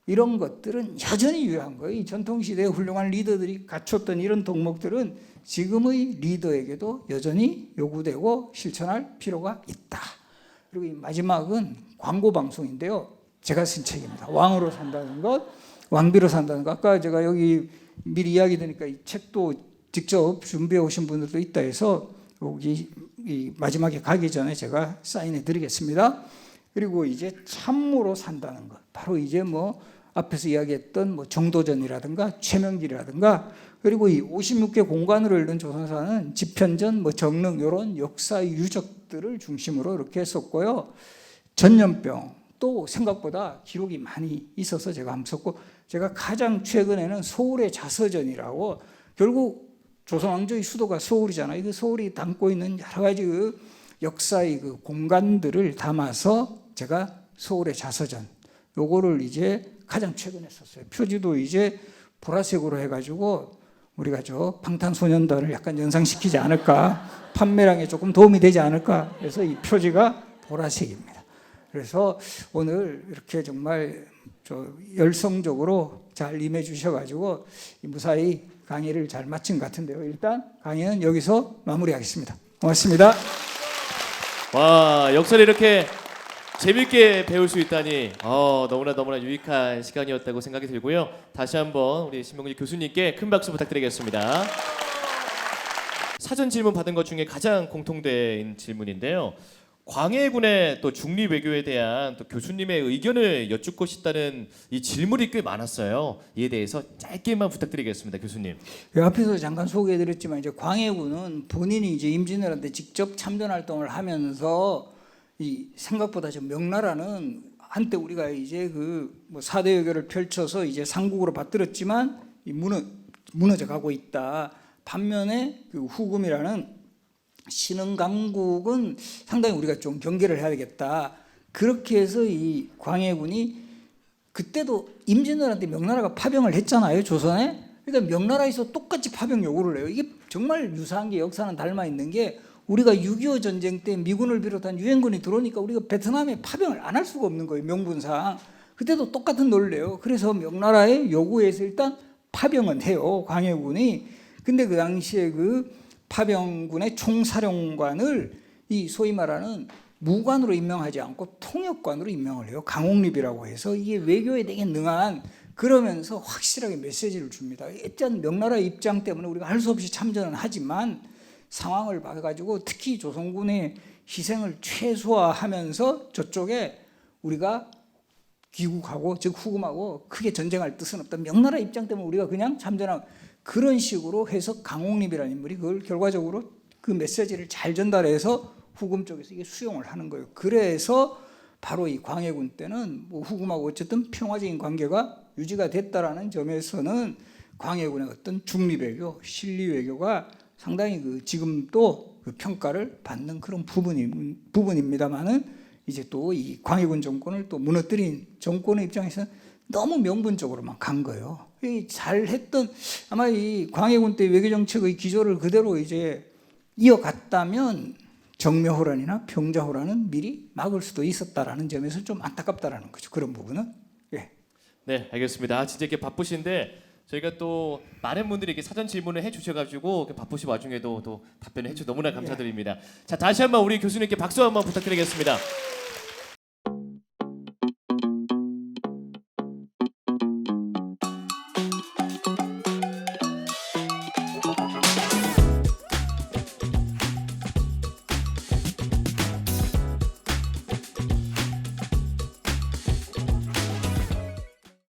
이런 것들은 여전히 유효한 거예요. 이 전통시대의 훌륭한 리더들이 갖췄던 이런 덕목들은 지금의 리더에게도 여전히 요구되고 실천할 필요가 있다. 그리고 이 마지막은 광고 방송인데요. 제가 쓴 책입니다. 왕으로 산다는 것, 왕비로 산다는 것. 아까 제가 여기 미리 이야기 드니까 이 책도 직접 준비해 오신 분들도 있다 해서 여기 이 마지막에 가기 전에 제가 사인해 드리겠습니다. 그리고 이제 참모로 산다는 것. 바로 이제 앞에서 이야기했던 정도전이라든가 최명길이라든가 그리고 이 56개 공간으로 읽는 조선사는 집현전, 정릉 이런 역사 유적들을 중심으로 이렇게 썼고요. 전염병 또 생각보다 기록이 많이 있어서 제가 한번 썼고, 제가 가장 최근에는 서울의 자서전이라고, 결국 조선 왕조의 수도가 서울이잖아요. 그 서울이 담고 있는 여러 가지 역사의 공간들을 담아서 제가 서울의 자서전 요거를 이제 가장 최근에 썼어요. 표지도 이제 보라색으로 해가지고 우리가 방탄소년단을 약간 연상시키지 않을까, 판매량에 조금 도움이 되지 않을까 그래서 이 표지가 보라색입니다. 그래서 오늘 이렇게 정말 열성적으로 잘 임해 주셔가지고 무사히 강의를 잘 마친 것 같은데요. 일단 강의는 여기서 마무리하겠습니다. 고맙습니다. 와, 역사를 이렇게 재밌게 배울 수 있다니 너무나 유익한 시간이었다고 생각이 들고요. 다시 한번 우리 신명길 교수님께 큰 박수 부탁드리겠습니다. 사전 질문 받은 것 중에 가장 공통된 질문인데요. 광해군의 또 중립 외교에 대한 또 교수님의 의견을 여쭙고 싶다는 이 질문이 꽤 많았어요. 이에 대해서 짧게만 부탁드리겠습니다, 교수님. 앞에서 잠깐 소개해드렸지만 이제 광해군은 본인이 이제 임진왜란때 직접 참전 활동을 하면서 이 생각보다 좀 명나라는 한때 우리가 이제 4대 외교를 펼쳐서 이제 상국으로 받들었지만 이 무너져 가고 있다. 반면에 후금이라는 신흥 강국은 상당히 우리가 좀 경계를 해야 되겠다. 그렇게 해서 이 광해군이 그때도 임진왜란 때 명나라가 파병을 했잖아요, 조선에. 그러니까 명나라에서 똑같이 파병 요구를 해요. 이게 정말 유사한 게 역사는 닮아 있는 게 우리가 6.25 전쟁 때 미군을 비롯한 유엔군이 들어오니까 우리가 베트남에 파병을 안 할 수가 없는 거예요. 명분상. 그때도 똑같은 논리예요. 그래서 명나라의 요구에서 일단 파병은 해요. 광해군이. 근데 그 당시에 그 파병군의 총사령관을 이 소위 말하는 무관으로 임명하지 않고 통역관으로 임명을 해요. 강홍립이라고 해서 이게 외교에 되게 능한, 그러면서 확실하게 메시지를 줍니다. 일단 명나라의 입장 때문에 우리가 할 수 없이 참전은 하지만 상황을 봐가지고 특히 조선군의 희생을 최소화하면서 저쪽에 우리가 귀국하고 즉 후금하고 크게 전쟁할 뜻은 없다. 명나라 입장 때문에 우리가 그냥 참전하고, 그런 식으로 해서 강홍립이라는 인물이 그걸 결과적으로 그 메시지를 잘 전달해서 후금 쪽에서 이게 수용을 하는 거예요. 그래서 바로 이 광해군 때는 뭐 후금하고 어쨌든 평화적인 관계가 유지가 됐다라는 점에서는 광해군의 어떤 중립외교, 실리외교가 상당히 그 지금도 그 평가를 받는 그런 부분입니다만은 이제 또 이 광해군 정권을 또 무너뜨린 정권의 입장에서는 너무 명분적으로만 간 거예요. 잘했던 아마 이 광해군 때 외교 정책의 기조를 그대로 이제 이어갔다면 정묘호란이나 병자호란은 미리 막을 수도 있었다라는 점에서 좀 안타깝다라는 거죠. 그런 부분은. 예. 네, 알겠습니다. 진짜 이렇게 바쁘신데 저희가 또 많은 분들이 이렇게 사전 질문을 해주셔가지고 바쁘신 와중에도 또 답변을 해주셔서 너무나 감사드립니다. 자, 다시 한번 우리 교수님께 박수 한번 부탁드리겠습니다.